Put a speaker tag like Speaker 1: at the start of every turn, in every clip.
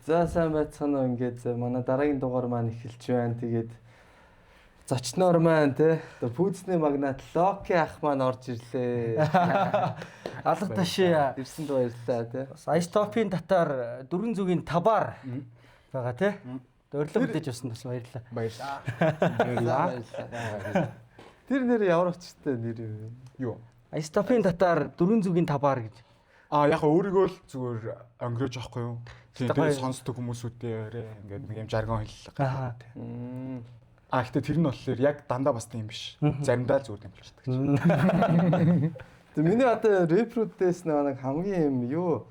Speaker 1: За сайн байцгаана уу ингээд манай дараагийн дугаар маань эхэлж байна. Тэгээд зочноор маань те пүүцний магнат Локи ах маань орж ирлээ.
Speaker 2: Алга ташаа
Speaker 1: Ирсэнд баярлалаа те.
Speaker 2: бас Айстопийн татаар дөрвөн зүгийн табаар байгаа те. Өрлөг мэдээж явсан бас баярлалаа.
Speaker 1: Баярлалаа. Тэр нэр ямар очтой нэр
Speaker 3: юу?
Speaker 2: Айстопийн татаар дөрвөн зүгийн табаар гэж.
Speaker 3: Яг өөрийгөө л зүгээр өнгөрөөж авахгүй юу? Тэгээд сонсдог хүмүүсүүдээрээ ингээд нэг юм жаргон хэллэг. Гэхдээ тэр нь болохоор яг дандаа бас тийм биш. Заримдаа л зүгээр тэмүүлчихдэг.
Speaker 1: Тэг миний одоо рэпрүүдээс нэг хамгийн юм юу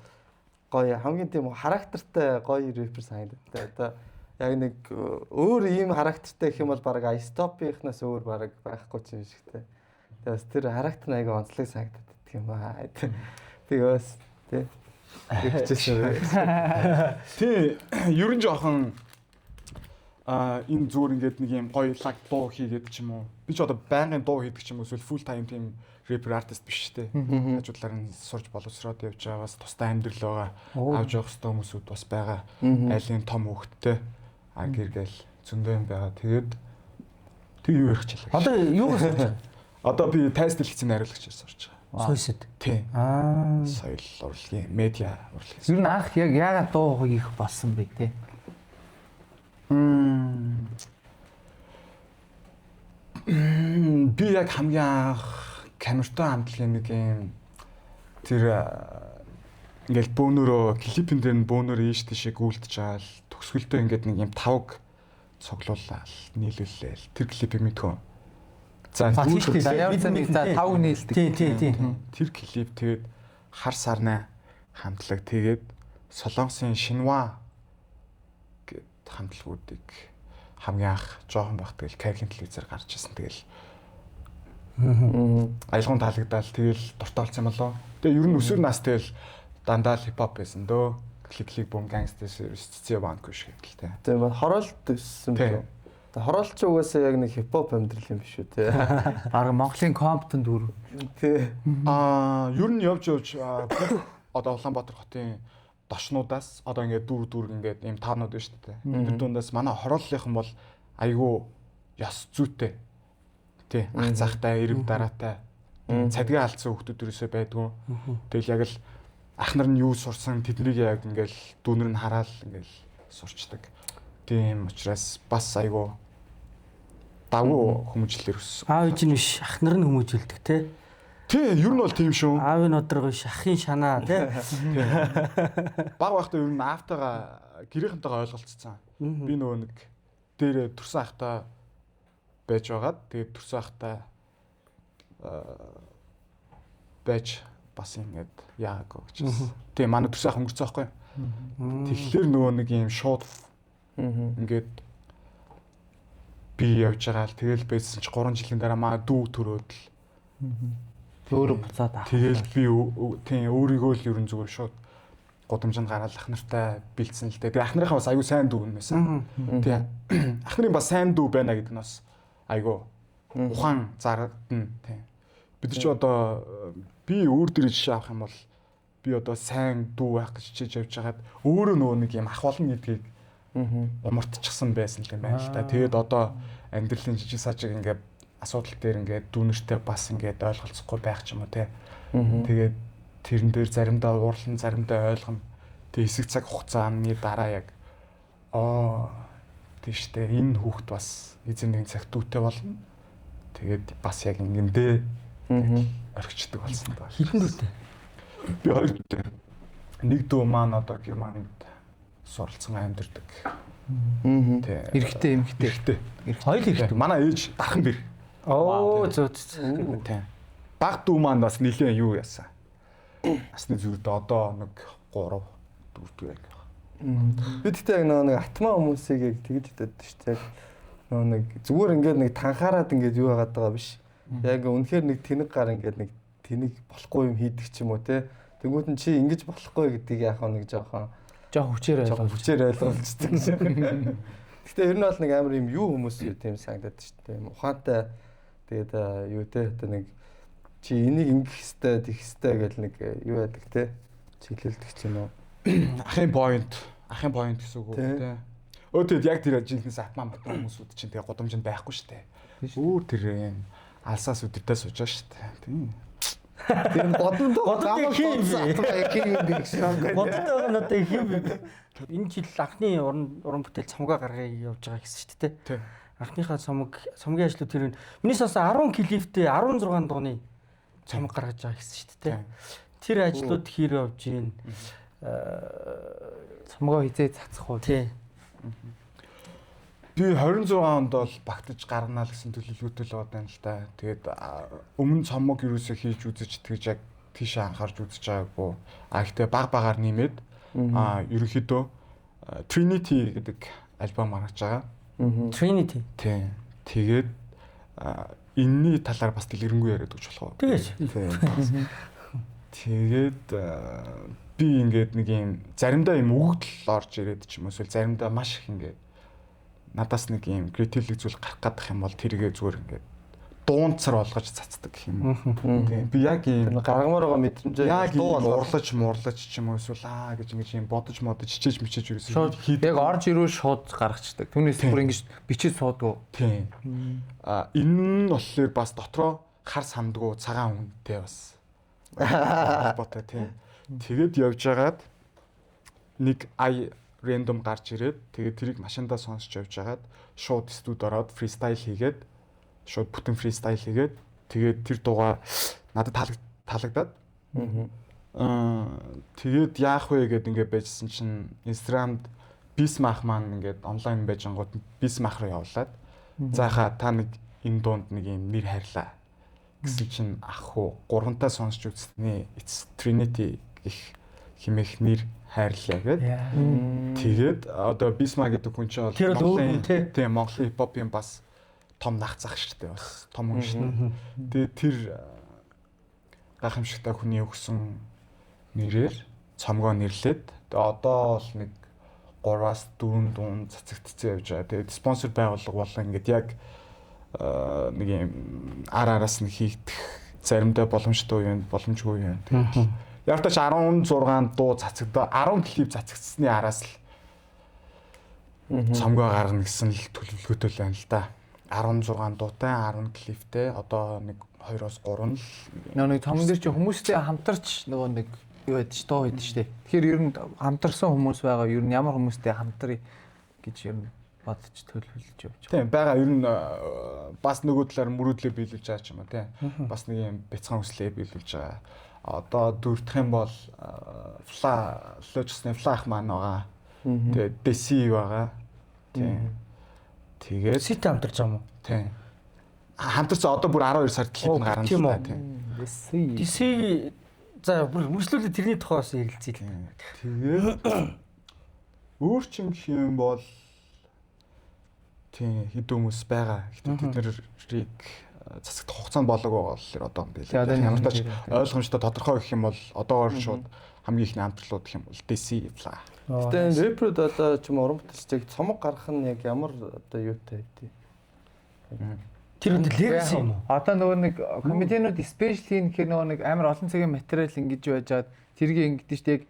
Speaker 1: гоё хамгийн тийм характертай гоё рэпер санагдав. Одоо яг нэг өөр ийм характертай гэх юм бол баг Айстопийнхнаас өөр баг байхгүй ч юм шигтэй. Тэгээс тэр характер нь аяга онцлог санагдаад гэх юм аа. Тэгээс тий.
Speaker 3: Тий, ерөн жоохон энэ зүгээр ингээд нэг юм гоё лаг дуу хийгээд ч юм уу. Би ч одоо байнгын дуу хийдэг ч юм уу эсвэл full time тийм рэпер артист биш те. Хажуудлаар нь сурж боловсроод явж байгаас тусдаа амьдрал байгаа. Авж явах хэвээр хүмүүсүүд бас байгаа. Айлын том хөвгттэй гэргээл зөндөө юм байгаа. Тэгээд тэг юу ярих чилээ.
Speaker 2: Одоо юу гэж
Speaker 3: одоо би тайз дэлгэцийн хариулагч сурч байгаа.
Speaker 2: Сойсод.
Speaker 3: Тий. Соёл урлагийн медиа урлагийн.
Speaker 4: Ер нь анх яг яагаад дуу хийх болсон бэ те?
Speaker 3: Би яг хамгийн анх камертай хамтлагийн нэг юм тэр ингээл бөөнөрөө клипэн дээр нь бөөнөрөө ийш тийшээ гүйлдэж байгаа л төгсгөлдөө ингээд нэг юм тавг цуглуулаад нийлүүлээл тэр клипийг мэдхөө.
Speaker 4: За тийм ямар ч нэг тав нийлдэг.
Speaker 2: Тийм.
Speaker 3: Тэр клип тэгээд хар сарнаа хамтлаг тэгээд Солонгосын Шинва гэд хамтлагуудыг хамгийн анх жоохон байх тэгэл кабель телевизээр гарч ирсэн тэгэл аялгуун таалагдал тэгэл дуртай болсон юм болоо. Тэгээ ер нь өсвөр нас тэгэл дандаа л хипхоп байсан дөө. Клик бум гангстер сцээ банк биш гэдэлтэй.
Speaker 1: Тэгээ хороолт өссөн бүү. Хороолч угаасаа яг нэг хипхоп амьдрал юм биш үү те.
Speaker 4: Бараг Монголын Комптон дүр.
Speaker 1: Тий.
Speaker 3: Ер нь явж одоо Улаанбаатар хотын дошнуудаас одоо ингээд дүр ингээд ийм таанууд байна шүү дээ. Тэр дундаас манай хорооллынхан бол айгүй яс зүйтэй. Тий. Ах цахтай, эрэв дараатай. Цадгаа алдсан хүмүүс ерөөсөө байдгүй. Тэгэл яг л ах нар нь юу сурсан тэднийг яг ингээд дүүнэр нь хараад ингээд сурчдаг. Тийм учраас бас айгүй давуу хүмүүжлэлэр өссөн.
Speaker 2: Аав ээж нь биш, ах нар нь хүмүүжүүлдэг те.
Speaker 3: Тий, ер нь бол тийм шүү.
Speaker 2: Аавын одрог биш, ахын шанаа те.
Speaker 3: Баг байхдаа ер нь аавтайгаа гэрийнхэнтэйгээ ойлголцсон. Би нөгөө нэг дээр төрсөн ахтай байж байгаад тэгээд төрсөн ахтай байж бас ингэж яагаа гэж. Тэгээ манай төрсөн ах өнгөрцөн байхгүй. Тэгэхээр нөгөө нэг юм шууд ингээд би явж байгаа л тэгэл байсан чи 3 жилийн дараа маа дүү төрөөд л
Speaker 4: Өөрөө буцаад авах.
Speaker 3: тэгэл би тийм өөрийгөө л ерөн зүгээр шууд гудамжинд гараад ах нартай бэлдсэн л дээ. Тэгээ ах нарынхаа бас аюу сайн дүү юм байсан. Тийм ах нарын бас сайн дүү байна гэдэг нь бас айгу ухаан зардна тийм. Бид чи одоо би өөр дөрөв жишээ авах юм бол би одоо сайн дүү байх гэж хичээж явж хагаад өөрөө нөгөө нэг юм ах болно гэдгийг умартчихсан байсан юм байна л та. Тэгээд одоо амьдралын жижиг сажиг ингээд асуудал дээр ингээд дүүнэртэй бас ингээд ойлголцохгүй байх ч юм уу те. Тэгээд тэрэн дээр заримдаа уурлан заримдаа ойлгоно. Тэгээд хэсэг цаг хугацааны дараа яг тийштэй энэ хүүхэд бас эзэн нэгэн цаг дүүтэй болно. Тэгээд бас яг ингэндээ орхичдаг болсон даа.
Speaker 2: Хитэн дүүтэй.
Speaker 3: Би хоёр дүүтэй. Нэг дүү маань одоо Германд суралцсан амьдардаг.
Speaker 4: Эрэгтэй эмэгтэй.
Speaker 2: Хоёр эрэгтэй.
Speaker 3: Манай ээж дархан бэр.
Speaker 2: Зөө.
Speaker 3: Тийм. Баг дүү маань бас нэлээд юу яасан. Асны зүрдээ одоо нэг 3 4 дүү яг.
Speaker 1: Би тэгтээ нэг атма хүмүүсийг яг тэгж хэдэд шүү дээ. Нэг зүгээр ингээд нэг танхаарад ингээд юу яагаад байгаа биш. Яг үнэхээр нэг тэнэг гар ингээд нэг тэнэг болохгүй юм хийдэг ч юм уу те. Тэнгүүд нь чи ингэж болохгүй гэдгийг яах нэг жоохон
Speaker 2: Хүчээр
Speaker 1: ойлгуулцдаг. Гэхдээ ер нь бол нэг амар юм юу хүмүүс юу тийм санагдаад шүү дээ. Ухаантай тэгээд юу те одоо нэг чи энийг ингэх хэвээр тийх хэвээр гэл нэг юу яадаг те чиглэлдэг ч юм уу.
Speaker 3: Ахын point Ахын point гэсэн үг үү
Speaker 1: Тий.
Speaker 3: тий. Тэгэд яг тэр жинхэнэс атман хүмүүсүүд чинь тэгээ годомжинд байхгүй шүү дээ. Өөр тэр юм алсаас өдөртөө сууж байгаа шүү дээ. Тийм.
Speaker 1: Тэр бодондоо
Speaker 2: Бодонд хин
Speaker 1: хин юм би гэсэн.
Speaker 2: Бодод байгаа нь одоо хэв энэ жил анхны уран бүтээл цомгоо гаргая явж байгаа гэсэн шүү дээ.
Speaker 3: Тий.
Speaker 2: Анхныхаа цомгийн ажлууд тэр миний сонсон 10 клиптэй 16 дууны цомог гаргаж байгаа гэсэн шүү дээ. Тэр ажлууд хэр явж гин
Speaker 4: цомгоо хизээ цацах уу?
Speaker 2: тий.
Speaker 3: Би 26 онд бол багтаж гаргана л гэсэн төлөвлөгөөтэй л байна л да. Тэгээд өмнө цомог юусоо хийж үзэж тэгж яг тийшээ анхаарч үзэж байгаагүй. Гэхдээ багаар нэмээд ерөнхийдөө Trinity гэдэг альбом гаргаж байгаа.
Speaker 2: Trinity.
Speaker 3: Тийм. Тэгээд энэний талаар бас дэлгэрэнгүй яриад өгч болох уу?
Speaker 2: Тэгэж.
Speaker 3: Тэгээд би ингээд нэг юм заримдаа юм өгдөл орж ирээд ч юм уу эсвэл заримдаа маш их ингээд надаас нэг юм креативлэг зүйл гарах гадах юм бол тэргээ зүгээр ингээд дуунцар болгож цацдаг гэх юм уу. Тийм. Би яг юм
Speaker 1: гаргамаар байгаа мэдрэмжээ
Speaker 3: яг
Speaker 1: дуу
Speaker 3: урлаж муурлаж ч юм уу эсвэл гэж ингэж юм бодож модож хичээж мичээж
Speaker 4: Шууд
Speaker 3: ерөөсөө
Speaker 4: яг орж ирүү шууд гаргацдаг. Түүнээс бүр ингэж бичиж суудгүй.
Speaker 3: тийм. Энэ нь болохоор бас дотроо хар сандгүй цагаан үнэтэй бас ботой тийм. Тэгээд явж байгаад нэг рандом гарч ирээд тэгээд тэрийг машиндаа сонсч явж байгаад шууд студ ороод фристайл хийгээд шууд бүтэн фристайл хийгээд тэгээд тэр дууга надад таалагдаад тэгээд яах вэ гэдээ ингээд байжсэн чинь Instagram-д Bismach маань ингээд онлайн байж ангууд Bismach руу явуулаад заахаа та нэг энэ дуунд нэг юм нэр хайрлаа гэсэн чинь ах уу гуравтаа сонсч үзснээ It's Trinity гэх химэх нэр хайрлаа гэдэг. Тэгээд одоо Bismach гэдэг хүн чинь
Speaker 2: Тэр бол өөр хүн
Speaker 3: тийм Монголын хипхопын бас том нах зах шүү дээ бас том хүн шүү дээ. Тэгээд тэр гайхамшигтай хүний өгсөн нэрээр цомгоо нэрлээд одоо бол нэг 3-аас 4 дуун цацагдцсан явж байгаа. Тэгээд спонсор байгууллага болон ингээд яг нэг юм араас нь хийгдэх заримдаа боломжтой юм, боломжгүй юм. Тэгээд яртаж 16 дуу цацагдаа 10 клип цацагдсны араас л цомгоо гаргана гэсэн л төлөвлөгөөтэй л байна л да. 16 дуутай 10 клиптэй одоо нэг 2-оос 3 л
Speaker 4: Нэг цомон дээр чи хүмүүстэй хамтарч нөгөө нэг юу байдаг ш дуу байдаг штэ. Тэгэхээр ер нь хамтарсан хүмүүс байгаа. Ер нь ямар хүмүүстэй хамтрыг гэж ер нь бодож төлөвлөж явж байгаа.
Speaker 3: Тийм байгаа ер нь бас нөгөө талаар мөрөөдлөө биелүүлж байгаа ч юм уу тийм. Бас нэг юм бяцхан хүслээ биелүүлж байгаа. Одоо дөрөвдөх юм бол Лочсны Флах маань байгаа. Тэгээд Деси байгаа. Тийм. Тэгээд
Speaker 2: Сит хамтарч байгаа юм уу?
Speaker 3: тийм. Хамтарсан одоо бүр 12 сард клип нь гарна л да тийм.
Speaker 2: DC за бүр мөрслүүлээ тэрний тухай бас ярилцъя.
Speaker 3: Тэгээд өөр ч юм гэх юм бол тийм хэд хүмүүс байгаа. Гэхдээ тэд нарыг засагдах хугацаанд болоог байгаа болохоор одоо юм билээ. Ямар ч тач ойлгомжтой тодорхой гэх юм бол одоогоор шууд хамгийн ихний хамтрлууд гэх юм бол DC фла.
Speaker 1: Гэтэ рэпрүүд одоо ч юм уран бүтээлчийг цомог гаргах нь яг ямар одоо юутай байдгийг.
Speaker 2: Тэр үндэ legacy юм уу?
Speaker 4: Одоо нөгөө нэг комедианууд спешиал хийн гэхээр нөгөө нэг амар олон цагийн материал ингэж байжгаад тэргийг ингэдэж штэ яг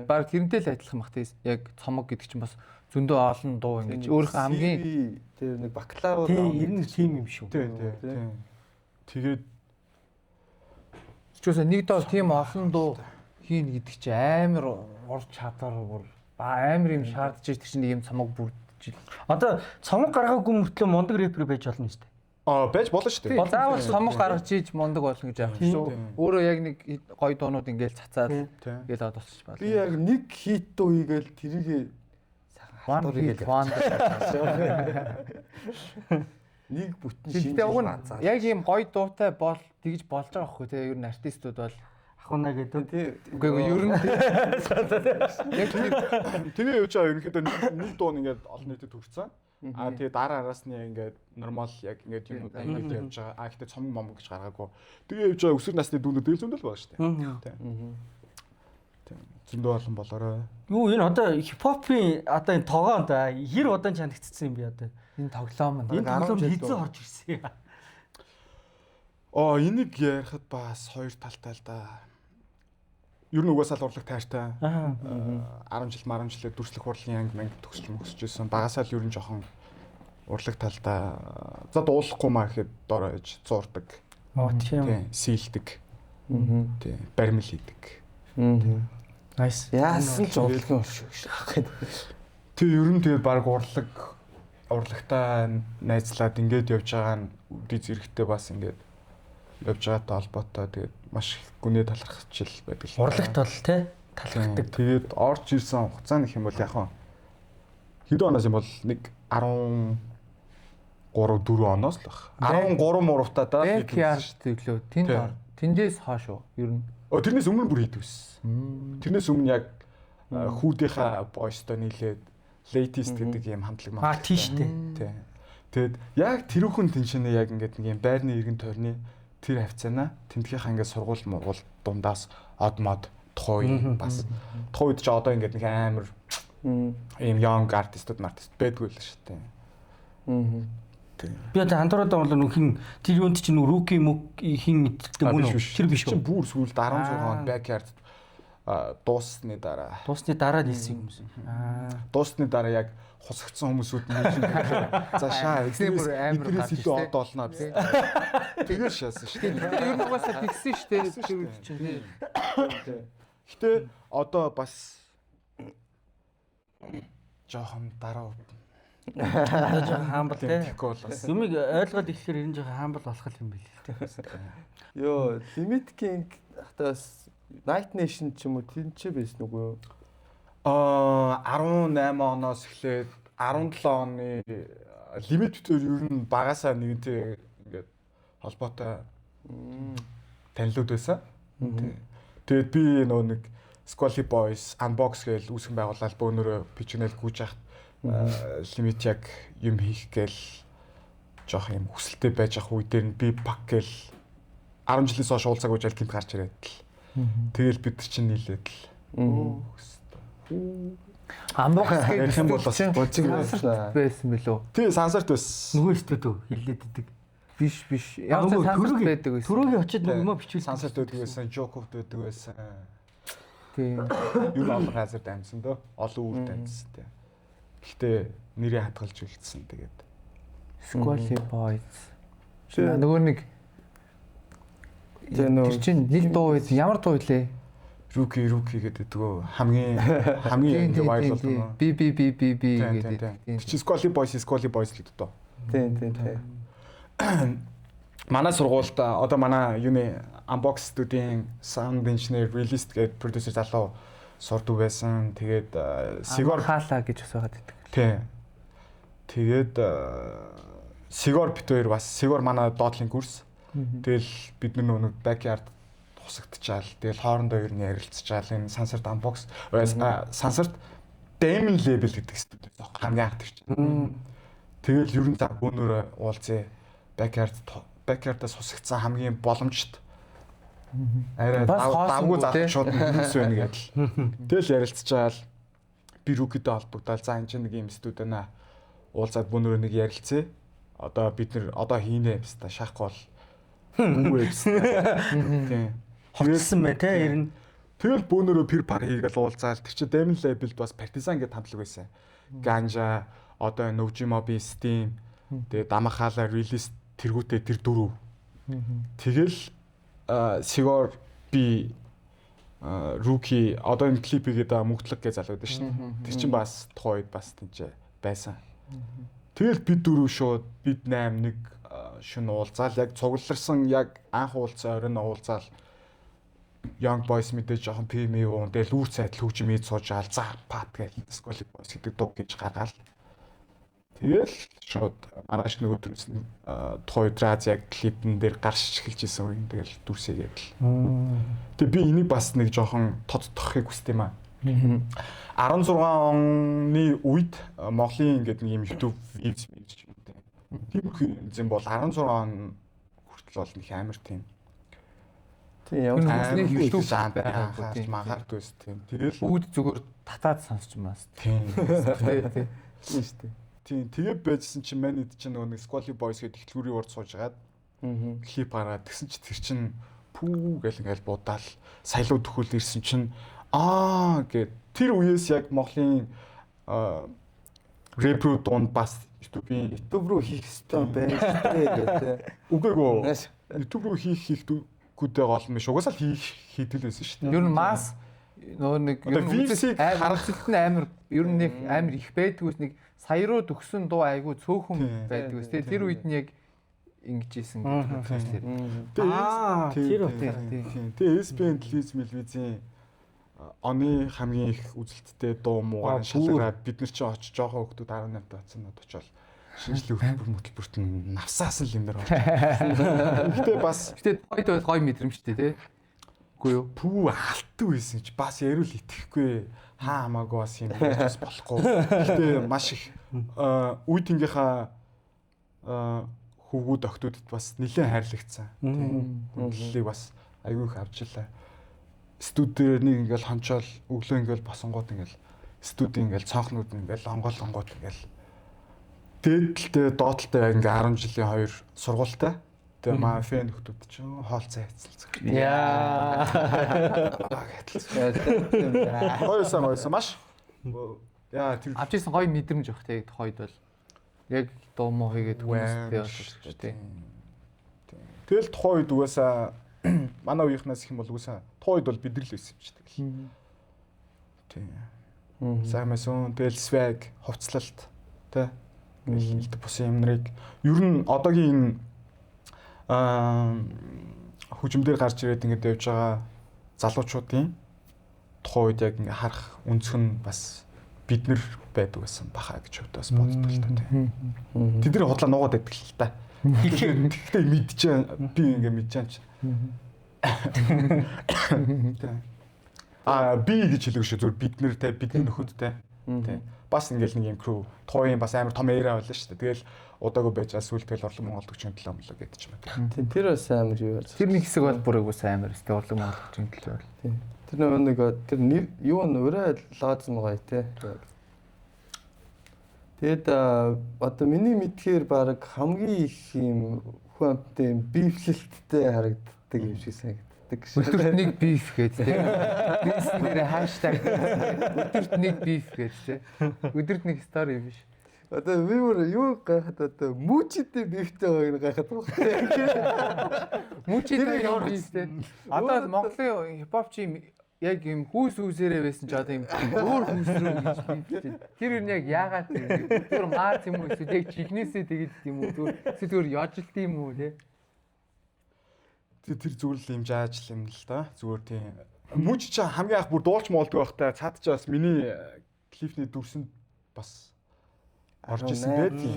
Speaker 4: баг тэрнтэй л адилхан бах тийм яг цомог гэдэг чинь бас зөндөө олон дуу ингэж өөрийнхөө хамгийн
Speaker 1: тэр нэг бакалавр
Speaker 2: Тийм ер нь тийм юм шүү.
Speaker 3: Тийм. Тэгээд
Speaker 4: чөөсөө нэг доо тийм олон дуу хийн гэдэг чи амар ур чадвар бүр амар юм шаардж тэр чинь нэг юм цомог бүрдэж.
Speaker 2: Одоо цомог гаргаагүй мөртлөө мундаг рэпер байж болно шүү дээ.
Speaker 3: байж болно шүү дээ.
Speaker 4: Заавал цомог гаргаж ийж мундаг болно гэж яах шүү. Өөрөө яг нэг гоё дуунууд ингээл цацаад ингээл аваад болчих байна.
Speaker 1: Би яг нэг хит дуу хийгээл тэрийг
Speaker 4: One hit wonder.
Speaker 1: нэг бүтэн
Speaker 4: Тэгтээ уг нь яг ийм гоё дуутай бол тэгж болж байгаа байхгүй те ер нь артистууд бол
Speaker 2: Ахуна гэдэг.
Speaker 4: үгүй ер нь яг
Speaker 3: тэрний явж байгаа ерөнхийдөө нэг дуу ингээд олон нийтэд төрсөн. Тэгээ араас нь ингээд нормал яг ингээд юм ангид явж байгаа. Гэхдээ цомог момог гэж гаргаагүй. Тэгээ явж байгаа өсвөр насны дүүнүүд дээл зөндөл байгаа шүү дээ. Тийм. Зөндөө олон болоорой.
Speaker 2: Юу энэ одоо хипхопын одоо энэ тогоонд хэр удаан чанагдчихсан юм бэ одоо?
Speaker 4: энэ тоглоом нь
Speaker 2: Энэ тоглоом хизээ орж ирсэн.
Speaker 3: Энийг ярихад бас хоёр талтай л да. ер нь угаасаа л урлаг тайртай.
Speaker 2: Аа.
Speaker 3: 10 жилээ дүрслэх урлагийн анги төгсөл мөсөжсэн. Багасаа л ер нь жоохон урлаг талдаа за дуулахгүй маа гэхэд дороо ээж зуурдаг.
Speaker 2: Тийм.
Speaker 3: Тийм, сийлдэг. Тийм, баримл хийдэг.
Speaker 2: Nice.
Speaker 1: Яасан ч урлагийн уршиг шахах.
Speaker 3: Тэг ер нь тэгээд баг урлагтаа найзлаад ингээд явж байгаа нь үди зэрэгтэй бас ингээд явж байгаатай холбоотой тэгээд маш их гүнээ талархчил байдаг л.
Speaker 2: Урлаг тал те талархдаг.
Speaker 3: Тэгээд орж ирсэн хугацаа нэх юм бол яг хаа хэдэн оноос юм бол нэг 13-4 оноос л баг. 13 муравтаа даа.
Speaker 4: Backyard төглөө. Тэндээс хойш уу? Ер нь.
Speaker 3: Тэрнээс өмнө бүр хийдэг байсан. Тэрнээс өмнө яг хүүдийнхаа бойстой нийлээд latest гэдэг юм хамтлаг
Speaker 2: Аа тийштэй.
Speaker 3: Тий. Тэгэд яг тэрүүхэн тэншинээ яг ингээд нэг юм байрны иргэн тойрны тэр хавцаана тэмдгийнхаа ингээд сургууль мургуул дундаас од мод тухай бас тухайд ч одоо ингээд нэг амар ийм young артистууд байдгүй л шүү дээ.
Speaker 2: Би одоо андуураад бол хин тэр юунд чинь рүүки хин иддэг мөн үү? Тэр биш үү?
Speaker 3: Бүр сүүлд 16 онд backyard дуусны дараа.
Speaker 2: Дуусны дараа нийлсэн юм шиг.
Speaker 3: Дуусны дараа яг хусагдсан хүмүүсүүд нэг за шаа
Speaker 4: бүр амар
Speaker 3: гарч ирсэн. Одоо олноо. Тэгээд шаасан шүү дээ.
Speaker 4: Ер нь угаасаа тэгсэн шүү дээ.
Speaker 3: Гэтэ одоо бас жоохон дараа
Speaker 2: Одоо жоохон хаамбал те.
Speaker 3: тэгэхгүй болоос.
Speaker 2: Юмыг ойлгоод ирэхээр ер нь жоохон хаамбал болох юм билээ л те.
Speaker 1: Йоо, Limit King хатаас Night Nation ч юм уу тэнцээ байсан үгүй юу?
Speaker 3: 18 оноос эхлээд 17 оны Limit төр ер нь багасаа нэгэнтэй ингээд холбоотой танилуд байсан. Тэгээд би нөгөө нэг Squally Boys Unbox гэж үүсгэн байгуулаад бөөнөрөө бичгнэл гүйж яхад Limit яг юм хийх гээл жоох юм хүсэлтэй байж ах үе дээр нь би пак гээл 10 жилээс хойш уулзааг уужаал гинт гарч ирээд л. Тэгэл бид чинь нийлээд л.
Speaker 4: Амбогс
Speaker 3: ярих юм бол бас
Speaker 1: Божиг
Speaker 4: байсан билүү?
Speaker 3: тий сансарт байсан.
Speaker 2: Нөгөө студио хилээд идэг.
Speaker 4: Биш. Яг л сансарт байдаг байсан.
Speaker 2: Түрүүгийн очиод нэг юм бичвэл
Speaker 3: Сансарт байдаг байсан, Жоков байдаг байсан.
Speaker 4: Тийм.
Speaker 3: Юу олон газар дамжсан дөө. Олон үр дамжсан тий. Гэхдээ нэрээ хадгалж үлдсэн тэгээд.
Speaker 4: Squally Boys. Нөгөө нэг
Speaker 1: тэр
Speaker 4: чинь нэг дуу байсан. Ямар дуу вэ?
Speaker 3: Rookie гэдэг дөө хамгийн viral дуу.
Speaker 4: Би гэдэг.
Speaker 3: Тэр чи Squally Boys л гэдэг дөө.
Speaker 1: Тийм.
Speaker 3: Манай сургуульд одоо манай юуны Unbox студийн sound engineer released гэдэг producer залуу сурдаг байсан. Тэгээд Sigor
Speaker 4: хаалаа гэж бас байгаад байдаг.
Speaker 3: тий. Тэгээд Sigor бит хоёр бас Sigor манай доотлын курс. Тэгэл бид нар нэг backyard хусагдчихаал. Тэгэл хоорондоо ер нь ярилцчихаал. Энэ Сансарт Unbox Сансарт Demon Label гэдэг студи байсан. Хамгийн анх тэр чинь. Тэгэл ер нь за бөөнөрөө уулзъя. Backyard-аас хусагдсан хамгийн боломжтой. Арай давгүй залуучууд хүмүүс байна гэдэл. Тэгэл ярилцчихаал. Би рүүкидээ холбогдоод за энэ чинь нэг юм студи байна. Уулзаад бөөнөрөө нэг ярилцъя. Одоо бид нэр одоо хийнэ баста шахах бол үгүй байсан. Тийм.
Speaker 2: Хоцсон бай те ер нь.
Speaker 3: Тэгэл бөөнөрөө пир пар хийгээл уулзаал. Тэр чинь Demon Label-д бас Partizan гэдэг хамтлаг байсан. Ganja, одоо Nojimobi, Steam, тэгээ Damahala release тэргүүтээ тэр дөрөв. Тэгэл Sigor би Rookie одоо энэ клип хийгээд мөнгөлөг гэж залууд байна шүү дээ. Тэр чинь бас тухайн үед бас тийч байсан. Тэгэл бид дөрөв шууд бид 8 нэг шөнө уулзаал яг цугларсан яг анх уулзсан оройн уулзаал Young Boys мэдээж жоохон PM уу тэгэл үүр цайдл хөгжмөд сууж аал за пат гэж Squally Boys гэдэг дуу гэж гаргаал. Тэгэл шууд маргааш нөгөө төрс тухай драз яг клипэн дээр гарч эхэлж исэн үе тэгэл дүрсээгээд л. Тэгээ би энийг бас нэг жоохон тодтохыг хүсдэг юм аа. 16 оны үед Монголын ингээд нэг юм YouTube views ч юм уу. Тийм юм бол 16 он хүртэл бол нэг амар тийм.
Speaker 1: Тийм ямар
Speaker 4: YouTube
Speaker 3: гарч магард байсан тийм. Тэгэл
Speaker 4: бүгд зүгээр татаад сонсч маас.
Speaker 3: тийм.
Speaker 1: тийм шүү дээ.
Speaker 3: Тийм тэгээ байжсэн чинь манайд чинь нөгөө нэг Squally Boys гэдэг ихлгүүрийн урд суужгаад клип гараад тэгсэн чинь тэр чинь пүү гэл ингээл будаал саялуу төхөөл ирсэн чинь гэд тэр үеэс яг Монголын рэпрүү дунд бас
Speaker 1: YouTube руу хийх хэрэгтэй байна гэдэг.
Speaker 3: үгүй YouTube руу хийхгүйдээ гол нь биш угаасаа л хийдэг байсан шүү дээ.
Speaker 4: Ер нь масс нөгөө нэг харахад нь амар ер нь нэг амар их байдгүйс нэг сая руу төгсөн дуу айгүй цөөхөн байдгүйс тэр үед нь яг ингэж ийсэн гэдэг.
Speaker 3: Тэгээ SBN телевизийн оны хамгийн их үзэлттэй дуу муугаар шалгараад бид нар чинь очиж жоохон хүмүүс 18 таацсан очоод шинжлэх хөтөлбөрт нь навсаас л юм дээр байна. Гэтэ бас
Speaker 4: хойд бол гоё мэдрэмжтэй тий. Үгүй юу?
Speaker 3: Пүү алтан байсан чи бас ярил итгэхгүй хамаагүй бас юм байж болохгүй. Гэтэ маш их үеийнхаа хүүгүүд охтуудад бас нэлээд хайрлагдсан. Үнэллийг бас аягүй их авчлаа. Студиэр нэг ингээл хончоол өглөө ингээл босонгууд ингээл студи ингээл цонхнууд ингээл онгоолгонгууд ингээл дээдэлтэй доотлолтой яг ингээл 10 жилийн 2 сургуультай. Тэгээ маа фэн нөхдүүд чинь хоол цай эцэлцэх.
Speaker 2: Яа.
Speaker 3: Гойсон маш. Яа тэр
Speaker 4: авчихсан гоё мэдрэмж өгөх тэгээд хойд бол яг дуу муу хийгээд хүмүүстэй болчихсон шүү дээ.
Speaker 3: Тэгэл тухайн үед угаасаа манай үеийнхнээс их юм бол угаасаа тухайн үед бол бид нар л байсан юм чи тэгэл. Тийм. Самсон тэгэл swag хувцлалт тэ гэл бус юм нарыг ер нь одоогийн хүчмээр гарч ирээд ингэж явж байгаа залуучуудын тухайн үед яг ингээ харах өнцг нь бас бид нар байдаг байсан баха гэж бас боддог л та тийм. Тэдний худлаа нуугаад байдаг л та. Гэхдээ мэдчихээн би ингээ мэдчихээн чи. Би гэж хэлэв шүү зүгээр бид нар те бидний нөхөдтэй. Тийм. Бас ингээл нэг юм crew тооён бас амар том area байлаа шүү дээ. Тэгэл удаагүй байж сүүл тэгэл орлог Монгол төгчийн төлөө мөлөө гэдэг ч юм уу.
Speaker 1: Тийм тэр бас амар юу яар.
Speaker 4: Тэр нэг хэсэг бол бүр айгуус амар өстэй орлог Монгол төгчийн төлөө бол.
Speaker 1: Тийм. Тэр нэг тэр юу нөрөө лаазм гоё те. Тэгэд одоо миний мэдхээр баг хамгийн их юм хүн амттай бифлэлттэй харагддаг юм шиг санагддаг.
Speaker 4: Өдөрт нэг биф гэдэг тийм. Бизнесээр хаштаг өдөрт нэг биф гэдэг тийм. Өдөрт нэг стори биш.
Speaker 1: Одоо би бүр юу гайхад одоо мүүчтэй бифтэй байгааг гайхад байна.
Speaker 4: Мүүчтэй ямар бифтэй. Одоо Монголын хипхопчийн яг юм хүүс үүсээрээ байсан ч одоо юм өөр хүүс рүү гэж бифтэй. Тэр юу яг яагаад тийм. Тэр маац юм уу эсвэл яг чихнээсээ тэгээд юм уу зүгээр яжилт юм уу те.
Speaker 3: Тэр зүгээр л юм жааж юм л да. Зүгээр тийм. Мууч чи хамгийн анх бүр дуулч моолдог байхдаа цаад ч бас миний клипний дүрсэнд бас орж исэн байт тийм.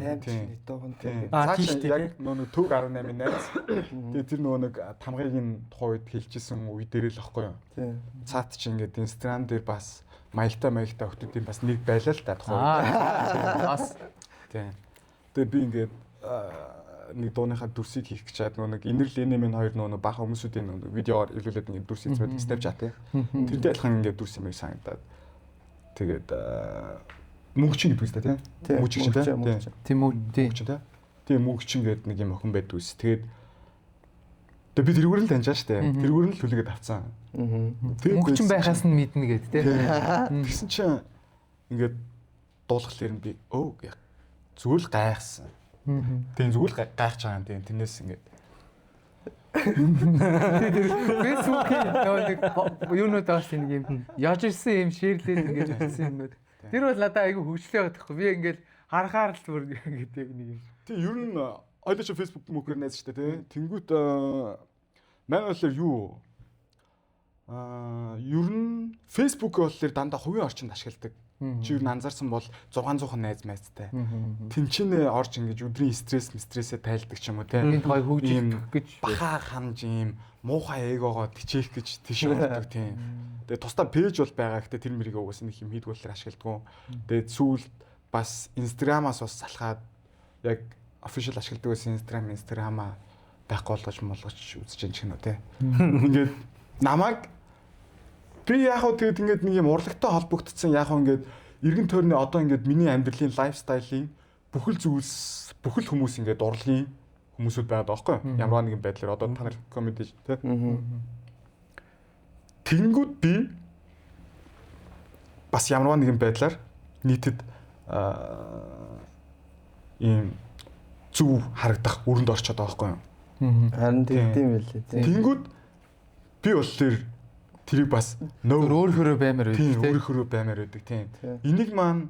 Speaker 1: Тийм.
Speaker 3: Яг нөгөө төг 18-ын найз. Тэгээ тэр нөгөө нэг тамгыг нь тухайн үед хэлчихсэн үе дээр л ахгүй юу.
Speaker 1: Тийм.
Speaker 3: Цаад чи ингээд Instagram дээр бас маягтай охтуудын бас нэг байлаа л та тухайн үед.
Speaker 4: Бас
Speaker 3: Тийм. Тэгээ би ингээд нэг дууныхаа дүрсийг хийх гэж чад нэг инэрл энэм хоёр нөгөө баха хүмүүсүүдийн нөгөө видеоор илүүлээд ингээд дүрс хийцмэд Snapchat тийм. Тэрдээ адилхан ингээд дүрс юм санагдаад. Тэгээд мөнгөчин гэдэг үстэй тийм. Мөнгөчин
Speaker 4: тийм үү тийм.
Speaker 3: Тийм мөнгөчин гэдэг нэг юм охин байдаг үс. Тэгээд би тэрүүгээр л таньжаа штэ. Тэрүүгээр нь л хүлээгээд авцсан.
Speaker 4: Мөнгөчин байхаас нь мэднэ гэдэг тийм.
Speaker 3: Тэгсэн чинь ингээд дуулахлаар нь би зүгээр л гайхсан. Тийм зүгээр л гайхаж байгаа юм тийм. Тэрнээс ингээд
Speaker 4: Facebook-ийн нэг юунууд бас нэг юм яж ирсэн юм шеэрлээд ингээд хэлсэн юмнууд. Тэр бол надад айгүй хөвчлээ байдаг. Би ингээд харахаар л бүр гэдэг нэг юм.
Speaker 3: Тийм ер нь ойлооч Facebook мөнгөөр найз штэ тий. Тэнгүүт манай болохоор юу ер нь Facebook болохоор дандаа хувийн орчинд ашигладаг. Чи ер нь анзаарсан бол 600 найз майзтай. Тэнчэнэ орж ингэж өдрийн стрессээ тайлдаг ч юм уу те.
Speaker 4: Энд гой хөгжих гэж
Speaker 3: баха ханж юм муухай эгоогоо тичээх гэж тийш болдог тийм. Тэгээ тусдаа пэйж бол байгаа. Гэхдээ тэр мэрийг угаасаа нэг юм хийдгүүлэлээр ашигладаг. Тэгээд сүүлд бас Instagram-аас бас салхаад яг official ашигладаг байсан Instagram-аа байхгүй болгож үзэж чинь гэнэ те. Ингээд намайг би яг хөө тэгээд ингээд нэг юм урлагтай холбогдсон яг хөө ингээд эргэн тойрны одоо ингээд миний амьдралын лайфстайлын бүхэл зүйлс бүхэл хүмүүс ингээд урлагийн хүмүүсүүд байгаад байгаа байхгүй юу? Ямар нэгэн байдлаар одоо та нар комеди тий. Тэнгүүд би бас ямар нэгэн байдлаар нийтэд ийм зүв харагдах өрөнд орчод байгаа байхгүй юу?
Speaker 1: Харин тийм байлээ.
Speaker 3: Тэнгүүд би болохоор тэрийг бас
Speaker 4: өөр хөрөө баймаар байдаг
Speaker 3: тийм өөр баймаар байдаг тийм. Энийг маань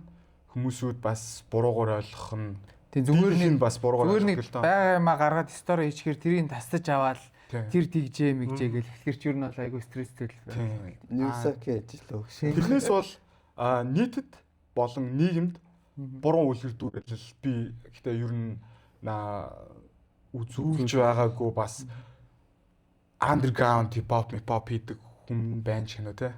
Speaker 3: хүмүүсүүд бас буруугаар ойлгох нь
Speaker 4: тийм зүгээр
Speaker 3: нь бас буруугаар
Speaker 4: зүгээр нэг байгаа юмаа гаргаад стори хийчихэр тэрийг тасдаж аваад тэр тэгжээ мэгжээ гэл ихэр ч юу нь бол айгүй стресстэй л байна.
Speaker 1: Ньюсаки ажиллаа өгш.
Speaker 3: Тэрнээс бол нийтэд болон нийгэмд буруу үлгэрдүүлэл би гэхдээ ер нь үзүүлж байгаагүй бас underground hip hop хийдэг хүн байна ч гэнэ үү те.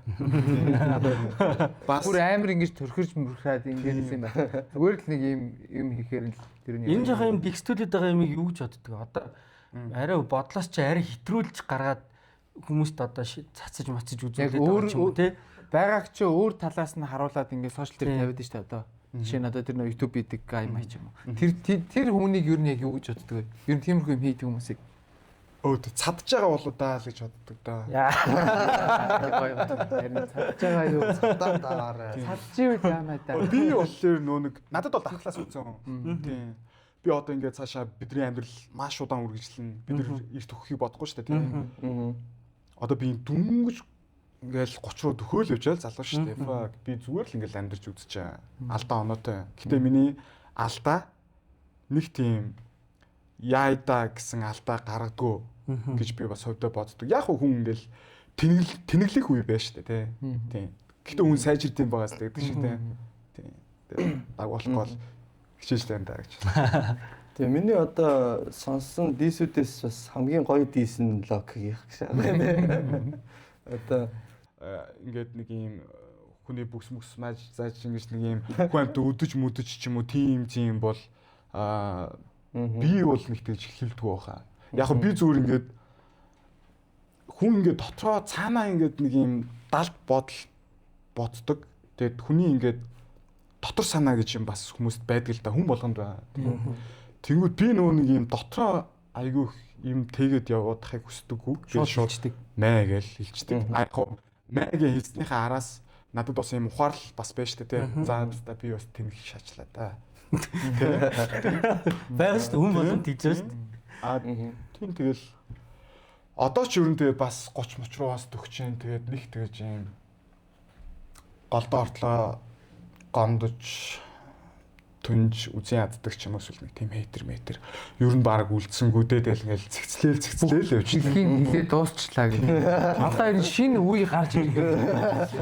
Speaker 3: Бас
Speaker 4: бүр амар ингэж төрхөрж мөрхраад ингээнээс юм байна. Зүгээр л нэг юм хийхээр л тэрний
Speaker 2: Энэ жоохон юм бикстүүлээд байгаа юмыг юу гэж боддог. Одоо арай бодлоос чи арай хэтрүүлж гаргаад хүмүүст одоо цацаж мацаж үзүүлээд байгаа ч юм уу те.
Speaker 4: байгааг чи өөр талаас нь харуулад ингэ сошиал дээр тавиад шүү дээ одоо. Жишээ нь одоо тэр нөө YouTube бидэг гайм ч юм уу. Тэр хүнийг ер нь яг юу гэж боддог вэ? Ер нь тиймэрхүү юм хийдэг хүмүүсийг
Speaker 3: цадж байгаа болоо даа л гэж боддог да.
Speaker 4: яа. Харин цадж байгаа юу?
Speaker 1: Цадаарай.
Speaker 4: Цадчихвэл яамаа да.
Speaker 3: Би болохоор нөө нэг надад бол анхлаас үзсэн. Тийм. Би одоо ингээд цаашаа бидний амьдрал маш удаан үргэлжлэнэ. Бид нар эрт өгөхийг бодохгүй шүү дээ тийм. Одоо би дүнгэж ингээл 30 руу төхөөл явжаал залуу шүү дээ. Fuck би зүгээр л ингээл амьдарч үзчихээ. Алдаа оноотой. Гэтэ миний алдаа нэг тийм яайда гэсэн алдаа гаргадгүй гэж би бас хувьдаа боддог. Яг хүн ингээл тэнэглэх үе байж шүү дээ тийм. Гэтэ хүн сайжирд юм байгаас тэгдэг шүү дээ. Тийм. Дагуулахгүй бол хичээж тань даа гэж.
Speaker 1: Тэгээ миний одоо сонссон дисүүдээс бас хамгийн гоё дис нь локгийнх гэж байна. Одоо
Speaker 3: ингээд нэг юм хүний бүкс мааж зааж ингэж нэг юм хүн амт өдөж ч юм уу тийм бол би бол нэг тэгж хэлэлдэггүй байхаа. Яг би зүгээр ингээд хүн ингээд дотроо цаанаа ингээд нэг юм далд боддог. Тэгээд хүний ингээд дотор санаа гэж юм бас хүмүүст байдаг л да хүн болгонд байна. Тэнгүүд би нөгөө нэг юм дотроо айгүй юм тэгээд явуудахыг хүсдэггүй. Би шууд мэ гэж хэлчихдэг. Мэгийн хийснийхээ араас надад бас юм ухаал бас байж тээ. За би бас тэнэг шаачлаа да.
Speaker 2: Байгаас хүн болгонд тийж шүү дээ.
Speaker 3: Тийм тэгэл одоо ч ер нь тэгээ бас 30 моч руугаас төгчэн тэгээд нэг тэгэж юм голдоо ортлоо гомдож түнж үзэн яддаг ч юм уу эсвэл нэг тийм метр ер нь баг үлдсэнгүү тэгэл ингээл цэгцлээл явж байна.
Speaker 4: Дэлхийн хилээ дуусчлаа гэх. Одоо энэ шинэ үе гарч ирэх.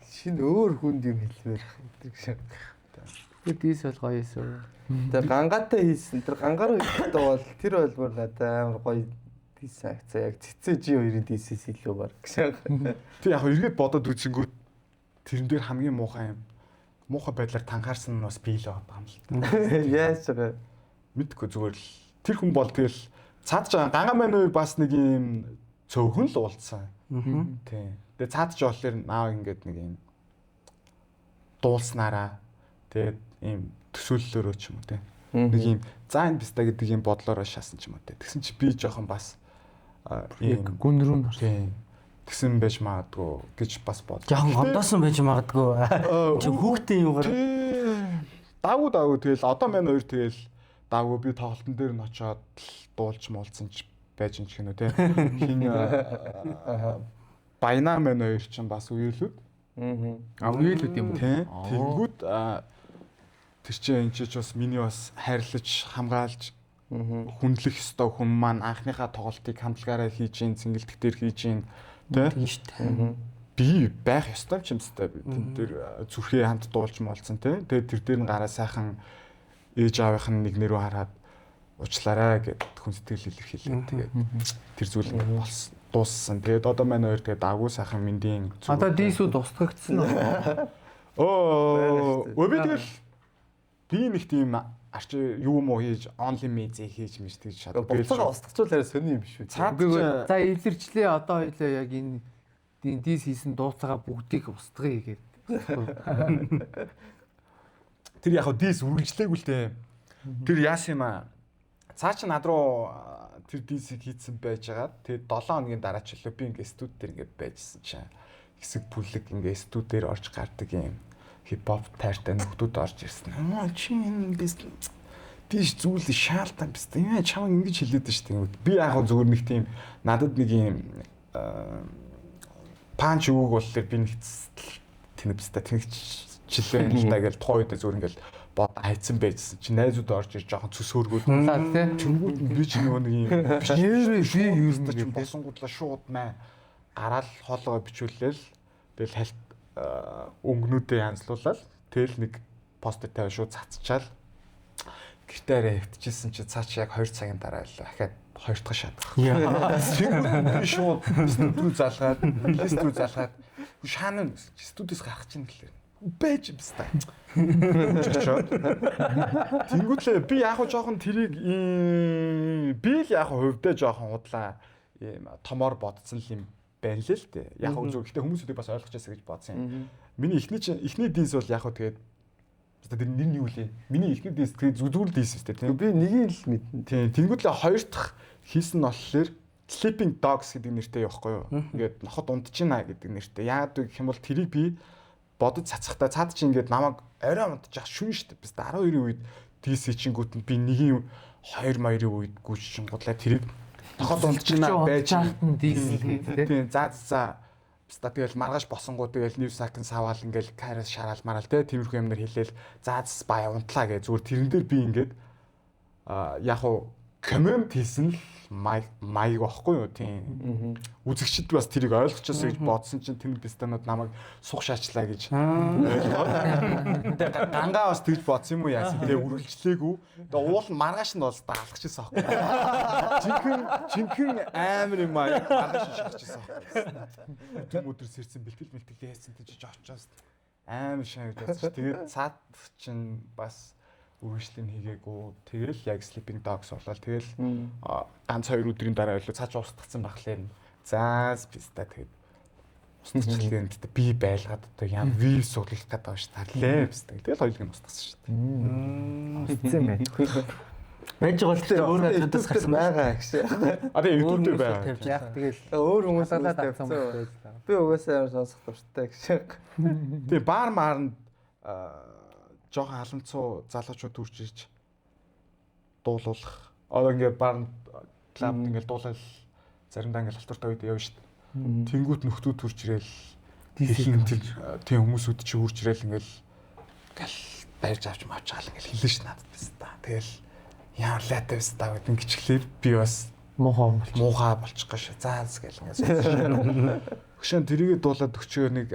Speaker 1: шинэ өөр хүнд юм хэлмээр гэдэг шиг.
Speaker 4: Дис бол гоё эсэ.
Speaker 1: Тэр гангаатай хийсэн. Тэр гангаар хийхдээ бол тэр бол надад амар гоё дис акцаа яг цэцэж 2-ын дисээс илүү баг гэж.
Speaker 3: Тэг яг эргээд бодоод үзэнгүү тэрэн дээр хамгийн муухай байдлаар танхаарсан нь бас би л байгаа юм л.
Speaker 1: Яаж байгаа.
Speaker 3: Мэдгүй зүгээр л тэр хүн бол тэгэл цаадж байгаа гангаа маань хоёр бас нэг юм цөөхөн л уулцсан. Тийм. Тэгээ цаадж болохоор наав ингээд нэг юм дуулснараа тэгээд ийм төсөөллөөрөө ч юм уу те. Нэг юм за энэ биста гэдэг юм бодлороо шаасан ч юм уу те. Тэгсэн чи би жоохон бас ийм
Speaker 4: гүн рүү нор.
Speaker 3: Тийм. Тэгсэн байж магадгүй гэж бас бод.
Speaker 2: Жохон гомдоосон байж магадгүй. Чи хүүхдийн юугаар
Speaker 3: даагуу тэгэл одоо маань хоёр тэгэл даагуу би тоглолтын дээр нь очиод дуулж муулсан ч байж юм ч гэнэ те. Хин баянаа маань хоёр ч бас үеэлүүд.
Speaker 4: Үеэлүүд юм уу?
Speaker 3: Тэнгүүд тэр чинь энэ ч бас миний бас хайрлаж хамгаалж хүндлэх ёстой хүн маань анхныхаа тоглолтыг хамтлагаараа хийж ин цэнгэлдэх дээр хийж ин тийм шүү дээ. Би байх ёстой юм чимстэй. Тэн дээр зүрхээ хамт дуулж молцсон тийм. Тэгээд тэр дээр нь гараа сайхан ээж аавынх нь нэг нэрөө хараад уучлаарай гэд хүн сэтгэл илэрхийлээ. Тэгээд тэр зүйл болсон дууссан. Тэгээд одоо манай хоёр тэгээд агуу сайхан мэндийн
Speaker 4: одоо дисүүд устгагдсан уу?
Speaker 3: Би тэгэл би нэг тийм арчи юу муу хийж онлайн медиа хийж мэж тэгж шатдаг.
Speaker 1: Буцаага устгацуулаарай сони юм биш үү?
Speaker 4: За илэрчлээ одоо хоёлаа яг энэ дис хийсэн дууцаага бүгдийг устгая гэдэг.
Speaker 3: Тэр яг дис үргэлжлээгүй л дээ. Тэр яасан юм аа. цаа чи над руу тэр DC хийцэн байжгаад тэгээд 7 хоногийн дараа ч лөө би ингээд студ дээр ингээд байжсэн чинь хэсэг бүлэг ингээд студ дээр орж гардаг юм хипхоп тайртай нөхдүүд орж ирсэн. Чи энэ тийш зүйл шаалтан биз дээ. Чамаа ингэж хэлээд байна шүү дээ. Би яг зүгээр нэг тийм надад нэг юм панч үг болохоор би нэг тэнэвстэй тэгчлээ юм даа гэж тухайн үед зүгээр ингээл бод хайцсан байжсэн чи найзууд орж ирж жоохон цөсөөргөөд чөнгүүд би ч нөгөө нэг юм би юустай ч босонгуудлаа шууд маа гараал хоолоо бичүүлээл тэгэл хальт өнгнүүдээ янзлуулаад тэгэл нэг постэр тавиа шууд цацчаал гэртээ арай хэвтчихсэн чи цаа чи яг 2 цагийн дараа л ахаад 2 дахь шатах. Тэгвэл би шууд студио залгаад шаана студиос гарах чинь гэлээ. Бэж юмстай. Тэнгүүтлээ би яг хоо жоохон тэрийг би л яг хувьдаа жоохон удлаа ийм томоор бодсон юм байна л дээ. Яг хоо зөв гэхдээ хүмүүсүүдийг бас ойлгож байсаа гэж бодсон юм. Миний эхний дис бол яг хоо тэгээд тэр нэр нь юу лээ? Миний эхний дис тэгээд зүгээр дис өстэй тийм.
Speaker 1: Би нэгийг л мэднэ.
Speaker 3: Тийм. Тэнгүүтлээ хоёр дахь хийсэн нь болохоор Sleeping Dogs гэдэг нэртэй явахгүй юу? Ингээд ноход унтчихна гэдэг нэртэй. Яагаад вэ гэх юм бол тэрийг би бодож цацхтаа цаад чи ингээд намайг орой унтчих шүн штэ. Бид 12-ийн үед DC чингүүт нь би нэгийн 2-2-ийн үед гүйчин годлаа тэрийг ноход унтчихна байж тийм. За Биста тэгэл маргааш босонгуу тэгэл нив сакин саваал ингээл карас шараал мараал те тиймэрхүү юмнэр хэлээл зааз бая унтлаа гэж зүгээр тэрэн дээр би ингээд яг уу коммент хийсэн л маяг байхгүй юу тийм үзэгчд бас тэрийг ойлгочихсон гэж бодсон чинь тэр бистанууд намайг сух шаачлаа гэж тэгээ гангаа бас тэгж бодсон юм уу яасан тэгээ үргэлжлээгүй тэгээ уул маргааш нь бол даалгачихсан аахгүй жинхэнэ амар юм аа маргааш шаачихсан аахгүй өдөр сэрсэн бэлтгэл яасан тийж очоос амар шааг байсан тэгээд цаад чинь бас үргэлжлэн хийгээгүй. Тэгэл яг Sleeping Dogs болол тэгэл ганц 2 өдрийн дараа байлаа цааш устгацсан баглаа. За биста тэгээд устгацлээнд би байлгаад одоо ям вив суглах гэдэг байгаа ш тарлээ биста. Тэгэл хоёулыг нь устгасан ш.
Speaker 4: Устгсан байх.
Speaker 2: Байж байгаа л тэр өөр гадаас гарсан
Speaker 1: байгаа гэж.
Speaker 3: А тэгээ YouTube дээр байгаа.
Speaker 4: Яг тэгэл
Speaker 1: Өөр хүмүүс
Speaker 4: тавьсан
Speaker 1: би угаасаа амар сонсох дуртай гэж.
Speaker 3: Тэгээ баар маарнд жоохон халамцуу залуучууд үрж ирж дуулуулах. Одоо ингээд баар клабд ингээд дуулал заримдаа ингээд алтуртай үед явна шүү дээ. Тэнгүүт нөхдүүд үрж ирээл тийм хүмүүсүүд чи үрж ирээл ингээд гал барьж авч мавчаал ингээд хэлнэ ш надад биз та. Тэгэл ямар лайтай биз та гэдэг гिचглээ би бас муухай болчих гэж зааз гэл ингээд хөшөө тэрийгээ дуулаад өчөө нэг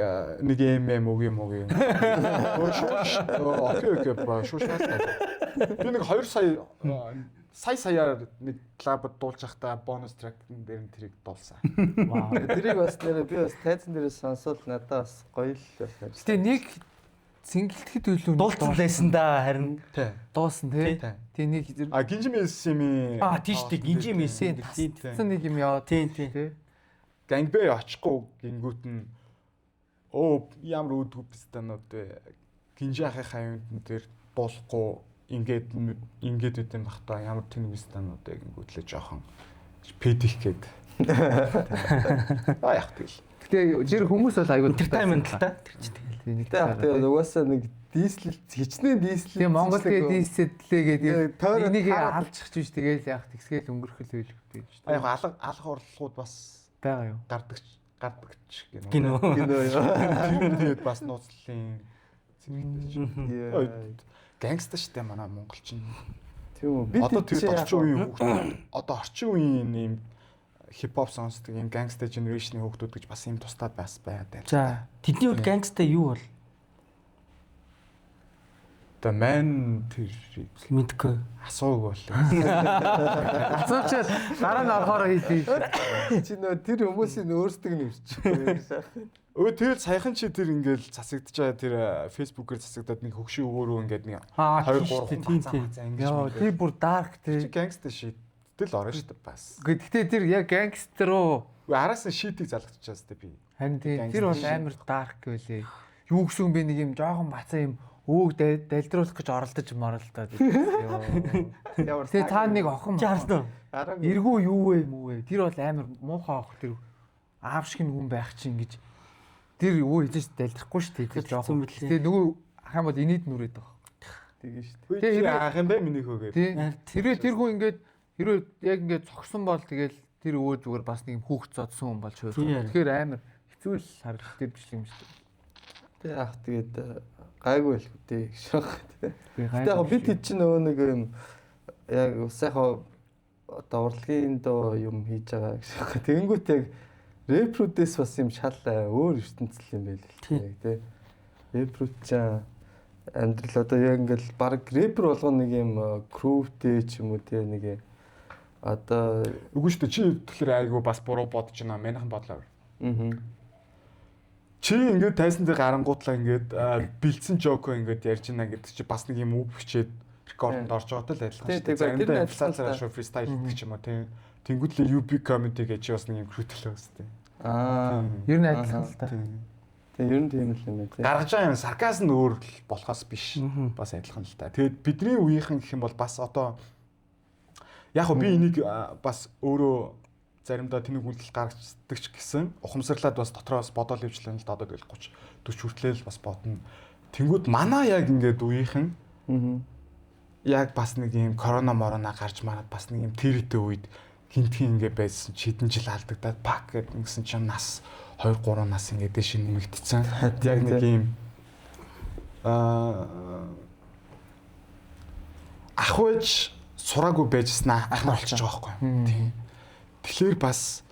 Speaker 3: MM үг юм. Окей ба шууш. Би нэг 2 саяар нэг клабд дуулж байхдаа бонус трекн дээр нь тэрийг дуулсан.
Speaker 1: Вау. Тэрийг бас нэрээ би бас тайзан дээрээ сонсоод надад бас гоё л байна.
Speaker 4: Гэтэ нэг сингэлтгэд үйлүү
Speaker 2: дуулсан лсэн да харин
Speaker 4: дуусан тий. Тий нэг
Speaker 3: гинжимэс юм.
Speaker 2: тийш тий гинжимэс
Speaker 4: тийм нэг юм яа
Speaker 2: тий.
Speaker 3: Гангбэ очихгүй гингүүт нь ямар үүдгүй пистанууд вэ? Гинжи ахын хавьнд дээр дуулахгүй ингээд үтэн бахтаа ямар тэнэг пистанууд вэ гингүүтлээ жоохон педих гээд. Яг тэгэл.
Speaker 4: Гэтэ жир хүмүүс бол айгүй
Speaker 2: Entertainment л та. Тэр чинь
Speaker 4: нэг
Speaker 1: Тэгээд угаасаа нэг дийслэл хичнээн дийслэл.
Speaker 4: Тийм Монгол тэгээ дийсэтлээ гэдэг нэг алчих ч биш тэгээл яг тэгсгээл өнгөрөх л байлгүй гэж.
Speaker 3: Яг алах урлагууд бас
Speaker 4: байгаа юу?
Speaker 3: Гардагч гэнэ.
Speaker 2: кино.
Speaker 3: Тэгээд бас нууцлалын гангста штэ манай монголчин.
Speaker 1: Тийм үү. Би
Speaker 3: одоо тэгээд орчин үеийн хүүхдүүд одоо орчин үеийн юм хипхоп сонсдог юм гангста генерашны хүүхдүүд гэж бас юм тусдаад бас байгаад байна.
Speaker 2: За тэдний хувьд гангста юу бол?
Speaker 3: The man тэрийг
Speaker 2: Мэдгүй.
Speaker 3: асууг бол.
Speaker 4: Асуучаад дараа нь орохоор хийлээ.
Speaker 1: Чи нөө тэр хүмүүсийн өөрсдөг нэрч.
Speaker 3: Тэгэл саяхан чи тэр ингээл засагдчихаа тэр фэйсбүүкээр засагдаад нэг хөгшин өөрөө ингээд нэг 2 3
Speaker 2: тийм.
Speaker 4: Яа, тэр бүр dark
Speaker 3: чи
Speaker 4: тий.
Speaker 3: гангста шийдэл орно шүү дээ бас.
Speaker 4: Гэхдээ тэр яг гангстер руу
Speaker 3: Араас нь шийдийг залгаччихсан шүү дээ би.
Speaker 4: харин тий тэр бол амар dark байлээ. Юу гэсэн би нэг юм жоохон бацаа юм өвөг дэлдруулах гэж оролдож маралдаад.
Speaker 1: Ямар
Speaker 4: Тэгээ цаана нэг охин
Speaker 2: Чи харсан уу?
Speaker 4: эргүү юу вэ мүү вэ? Тэр бол амар муухай ох тэр аав шиг хүн байх чинь гэж тэр өвөө хийж дэлдрахгүй шүү дээ. Тэр жоох. Тэгээ нөгөө ах юм бол инээд нүрээд байгаа.
Speaker 1: Тэгээ шүү дээ.
Speaker 3: Тэгээ аах юм бэ миний хөөгээд.
Speaker 4: Хэрвээ тэр хүн ингээд хэрвээ яг ингээд цогсон бол тэгэл тэр өвөө зүгээр бас нэг хүүхд зодсон хүн болж хөөх. Тэгэхээр амар хэцүү л харагдах тэр бичлэг юм шүү дээ.
Speaker 1: Тэгээ ах тэгээд гайгүй л үтэй гэж байна. Тэгээд яг бид хэд ч нөгөө нэг юм яг сайхан одоо урлагийн доо юм хийж байгаа гэж байна. Тэгэнгүүт яг рэпрүүдээс бас юм шал өөр ертөнцөл юм байл л тий. Рэпрүүд ч амьдрал одоо яг ингээл баг рэпер болгоно нэг юм крүүвтэй ч юм уу тий нэг одоо
Speaker 3: Үгүй шүү дээ чи тэгэхээр айгүй бас буруу бодож байна. Манайхан бодлоо. Чи ингээд тайсан дээр гарангуутлаа ингээд бэлдсэн жоко ингээд ярьж байна гэдэг чи бас нэг юм үг бичээд рекордонд орж байгаатай л адилхан шүү дээ. Заримдаа импровизацаар шоу фристайл гэдэг ч юм уу тийм. Тэнгүүтлээ UB comedy гэж бас нэг юм крутэл байгаа шүү дээ.
Speaker 4: Ер нь адилхан л та.
Speaker 1: Тэгээ ер нь тийм л юм байна тий.
Speaker 3: Гаргаж байгаа юм сарказм нь өөр л болохоос биш. Бас адилхан л та. Тэгээд бидний үеийнхэн гэх юм бол бас одоо яг би энийг бас өөрөө заримдаа тэнэг үйлдэл гаргацдаг ч гэсэн ухамсарлаад бас дотроос бодоол явуулсан л да одоо тэгэл 30 40 хүртлээл бас бодно. Тэнгүүд манай яг ингээд үеийнхэн яг бас нэг юм корона морона гарч мараад бас нэг юм тэрэтэ үед хинтхэн ингээд байсан ч хэдэн жил алдагдаад пак гэсэн чинь нас 2 3 нас ингээд дэш нэмэгдсэн. Яг нэг юм ахвэж сураагүй байжснаа ах нар болчих жоохоо байхгүй. Тийм. Тэгэхээр бас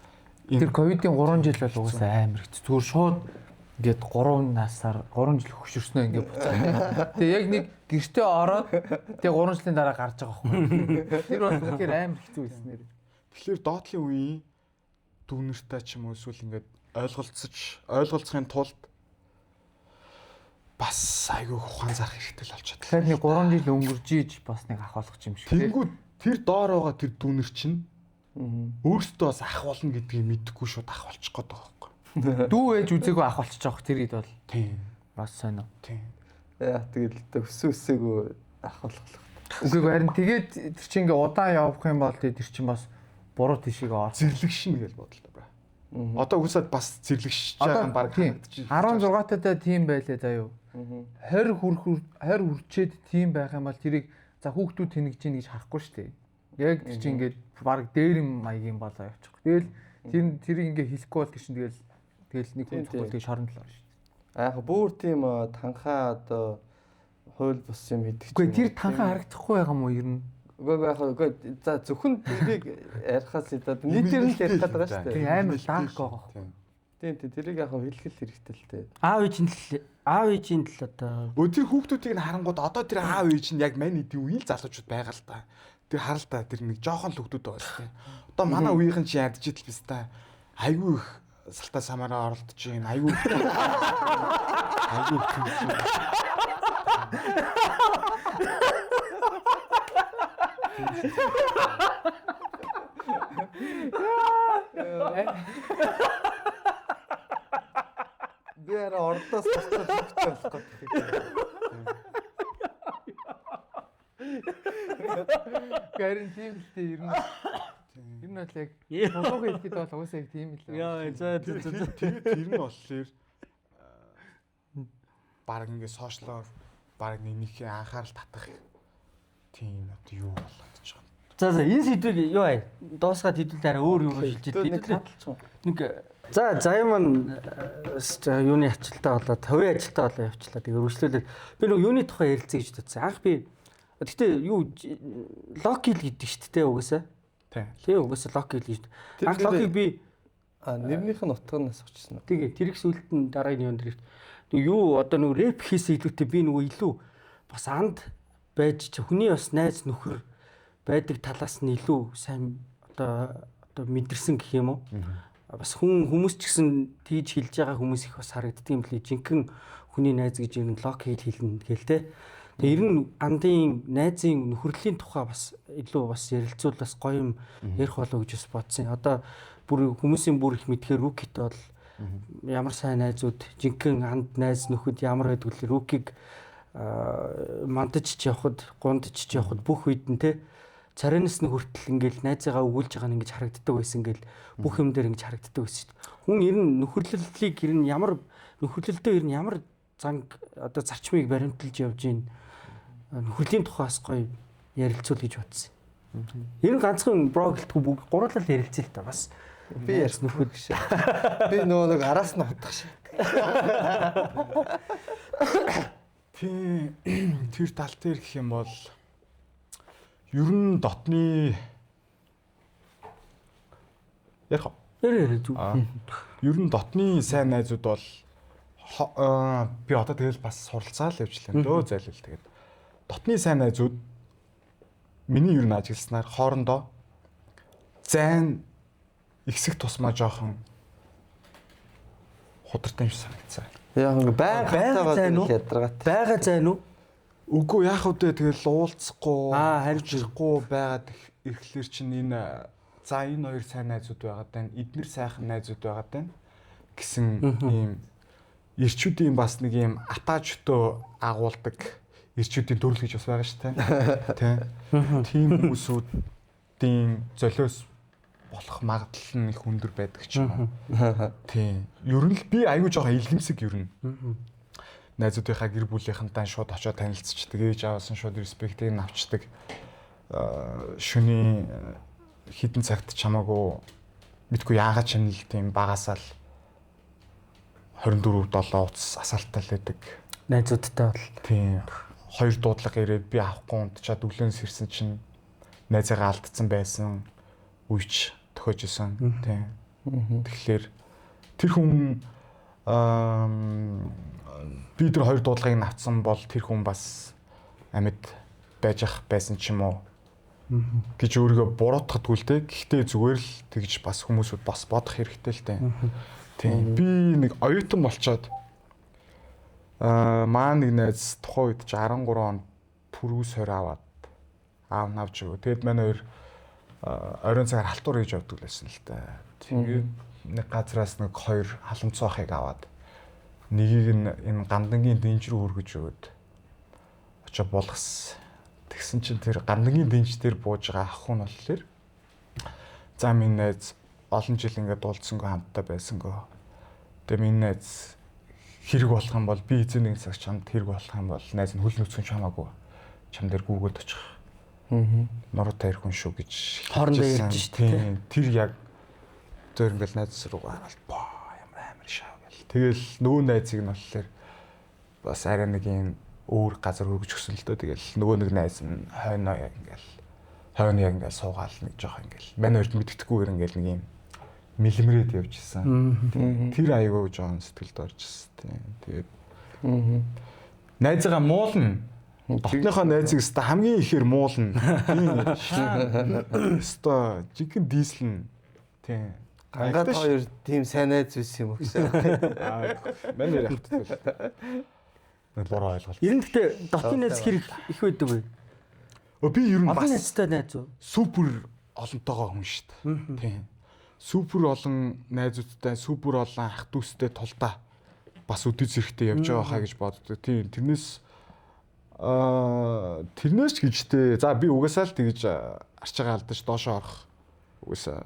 Speaker 4: тэр ковидын 3 жил бол угаасаа амар хэцүү. Зүгээр шууд ингээд 3 насаар 3 жил хөшөрснөө ингээд буцаад. Тэгээ яг нэг гэртээ ороод тэгээ 3 жилийн дараа гарч байгаа байхгүй. Тэр бол үнэхээр амар хэцүү байсан нэр.
Speaker 3: Тэгэхээр доотлын үеийн дүүнэртэй ч юм уу эсвэл ингээд ойлголцохын тулд бас айгүй ухаан заах хэрэгтэй л болчиход.
Speaker 4: Тэгэхээр нэг 3 жил өнгөрж ийж бас нэг ах болох юм шиг.
Speaker 3: Тэнгүүд тэр доор байгаа тэр дүүнэр чинь өөртөө бас ах болно гэдгийг мэдэхгүй шууд ах болчих гээд байгаа байхгүй.
Speaker 4: Дүү ээж үзээгүй ах болчих жоох тэр ид бол.
Speaker 3: Тийм.
Speaker 4: Бас сонио.
Speaker 3: Тийм.
Speaker 1: Яа тэгэл өсөөсөөгөө ах болох.
Speaker 4: Үгүй харин тэгээд тэр чинь ингээ удаан явах юм бол тэр чинь бас буруу тишийг орох.
Speaker 3: Зэрлэгшин гэж бодлоо бра. Одоо үгүйсэд бас зэрлэгшиж байгаа юм баг
Speaker 4: харагдчих. 16 таатай тийм байлаа заа юу. 20 хүрчээд тийм байх юм бол тэрийг за хүүхдүүд тэнэгж гин гэж харахгүй шүү дээ. Яг тэр чинь ингээд баг дээр юм маягийн болоо явчих. Тэгэл тэрийг ингээ хэлэхгүй бол тэр чинь тэгэл нэг хүн цогцол тэгээ шоронд л орно шүү дээ.
Speaker 1: Яг бүр тийм танхаа одоо хууль бус юм хийдэг.
Speaker 4: Үгүй тэр танхаа харагдахгүй байгаа юм уу ер нь?
Speaker 1: Үгүй за зөвхөн тэрийг ярихаас идээд нийтээр нь ярих гэдэг байгаа шүү дээ.
Speaker 4: Тийм амар даах байгаа.
Speaker 1: Тийм тэрийг яг хэлхэл хэрэгтэй л дээ.
Speaker 2: Аав ээжийн л одоо
Speaker 3: тэр хүүхдүүдийг нь харангууд одоо тэр аав ээж нь яг мань эдийн үеийн залуучууд байгаа л та. Тэр харал та тэр нэг жоохон л хүүхдүүд байгаа шүү дээ. Одоо манай үеийнхэн чи ядж идэл биз та. Айгүй их салтаа самаараа оролдож юм. Айгүй
Speaker 1: Бээр ордоос босчод хөвчтэй болох гэдэг.
Speaker 4: Гэрэн тийм л дээ ер нь. Ер нь бол яг тулууг хэлэхэд бол уусаа яг тийм л.
Speaker 2: яа за
Speaker 3: тэгээд тэр нь болохоор баг ингээ сошиалор баг нэг анхаарал татах тийм одоо юу болоод ч юм.
Speaker 2: За энэ сэдвийг юу аа дуусгаад хэдүүлээ арай өөр юм шилжиж нэг за заяаман юуны ажилтаа болоод хувийн ажилтаа болоо явчлаа. Тэгээ өргөжлүүлээд би нэг юуны тухай ярилцъя гэж бодсон. Анх би гэхдээ юу локил гэдэг шүү дээ угаасаа. Тийм угаасаа локил гэж. Анх локиг би
Speaker 1: нэрнийх нь утганаас очсон.
Speaker 2: Тэгээ тэрх сүлд нь дараагийн юм дээр юу одоо нэг рэп хийсэн илүүтэй би нөгөө илүү бас анд байж хүний бас найз нөхөр байдаг талаас нь илүү сайн одоо мэдэрсэн гэх юм уу? Бас хүмүүс ч гэсэн тийж хэлж байгаа хүмүүс их бас харагддаг юм лээ. Жинхэнэ хүний найз гэж ер нь лок хэлнэ гээл те. Тэгээ ер нь андын найзын нөхөрлийн тухай бас илүү бас ярилцвал бас гоё юм ярих болов гэж бас бодсон. Одоо бүр хүмүүсийн бүр их мэдхээр рукит бол ямар сайн найзууд жинхэнэ анд найз нөхөд ямар байдаг вэ? Рукиг мандаж явхад, гундаж явхад бүх үед нь те царинаас нь хүртэл ингээл найзаагаа өгүүлж байгаа нь ингэж харагддаг байсан ингээл бүх юм дээр ингэж харагддаг байсан шүү дээ. Хүн ер нь нөхөрлөлтийг ер нь ямар нөхөрлөлтөө ер нь ямар занг одоо зарчмыг баримталж явж гин нөхөрлийн тухаас гоё ярилцуул гэж бодсон. Ер нь ганцхан брогэлтгүй бүгд гурлал ярилцээ л та бас.
Speaker 1: Би ярьсан нөхөр гэж. Би нөгөө нэг араас нь хутгах шиг.
Speaker 3: Тэр тал дээр гэх юм бол ер нь дотны ярих.
Speaker 2: Ярэ зүг.
Speaker 3: Ер нь дотны сайн найзууд бол би одоо тэгэл бас суралцаа л явжлаа дөө зайлвал тэгээд дотны сайн найзууд миний ер нь ажигласнаар хоорондоо зайн ихсэх тусмаа жоохон худалтай юм шиг санагдсан.
Speaker 1: Яг байнга зайн уу?
Speaker 2: Бага зайн уу?
Speaker 3: Үгүй яах вэ тэгэл уулзахгүй
Speaker 2: харилцахгүй
Speaker 3: байгаад ирэхлээр чинь энэ за энэ хоёр сайн найзууд байгаад байна. Эднэр сайхан найзууд байгаад байна гэсэн ийм ирчүүдийн бас нэг ийм атаажтай агуулдаг ирчүүдийн төрөл гэж бас байгаа шүү дээ. Тийм хүмүүсүүдийн золиос болох магадлал нь их өндөр байдаг ч юм уу. Тийм. Ер нь л би аюу жоохон илэмсэг ер нь. Найзуудынхаа гэр бүлийнхэнтэй шууд очиод танилцчихдаг, ээж аваасан шууд респектийг авчдаг. Шөнийн хідэн цагт чамаагүй мэдгүй яагаад ч юм л тийм багасаал 24/7 утас асаалттай л байдаг.
Speaker 2: Найзуудтай бол.
Speaker 3: Тийм. Хоёр дуудлага ирээд би авахгүй унтчаад өглөөнөөс ирсэн чинь найзаагаа алдсан байсан. Үйч төхөж исэн. Тийм. Тэгэхээр тэр хүн би тэр хоёр дуудлагыг навцсан бол тэр хүн бас амьд байж ах байсан ч юм уу гэж өөрийгөө буруутгадгүй л дээ. Гэхдээ зүгээр л тэгж бас хүмүүсүүд бас бодох хэрэгтэй л дээ. Тийм. Би нэг оюутан болчоод маа нэг найз тухайн үед 13 онд пүрүү сорь аваад аав навж өгөө. Тэгэд манай хоёр оройн цагаар халтур хийж явдаг байсан л дээ. Тэгээд нэг газраас нэг хоёр халамцоохыг аваад нэгийг нь энэ гандангийн дэнж рүү өргөж өгöd очоо болгосон. Тэгсэн чинь тэр гандангийн дэнж дээр бууж байгаа ах хүн болохоор за минь найз олон жил ингээд уулзсангүй хамтдаа байсангүй. Тэгээ минь найз хэрэг болох юм бол би эзэн нэг цаг чамд хэрэг болох юм бол найз нь хөл нүцгэн чамаагүй чам дээр гүгөөд очих. Нуруутай ирэх хүн шүү гэж
Speaker 2: хоорондоо ярьж штэ.
Speaker 3: Тэр яг зөөр ингээл найз руугаа хараад ямар амар шав гэл. Тэгэл нөгөө найзыг нь болохоор бас арай нэг юм өөр газар өргөж өгсөн л дөө. Тэгэл нөгөө нэг найз нь хойноо яг ингээл суугаал нэг жоох ингээл мань хоёрт мэддэхгүйгээр ингээл нэг юм мэлмрээд явж исэн. Тэр аягүй жоон сэтгэлд орж исэн. Тэгээд найзгаа муулна. Дотныхоо найзыг өстой хамгийн ихээр муулна. Өстой жигэн дийслэн. Тийм.
Speaker 1: Гангаад хоёр тийм сайн найз байсан юм уу гэсэн.
Speaker 3: Мань яг хэвчээ. Бороо ойлголт.
Speaker 2: Ер нь гэхдээ дотны найз хэрэг их байдаг бай.
Speaker 3: Би ер нь бас
Speaker 2: олон найзтай найз уу?
Speaker 3: супер олонтойгоо хүн шүү дээ. Тийм. Супер олон найзуудтай, супер олон ах дүүстэй тулдаа бас үдий зэрэгтэй явж байгаа хаа гэж боддог. Тийм. Тэрнээс ч гэжтэй. За би угаасаа л тэгж арчаагаа алдаж доошоо орох. Угаасаа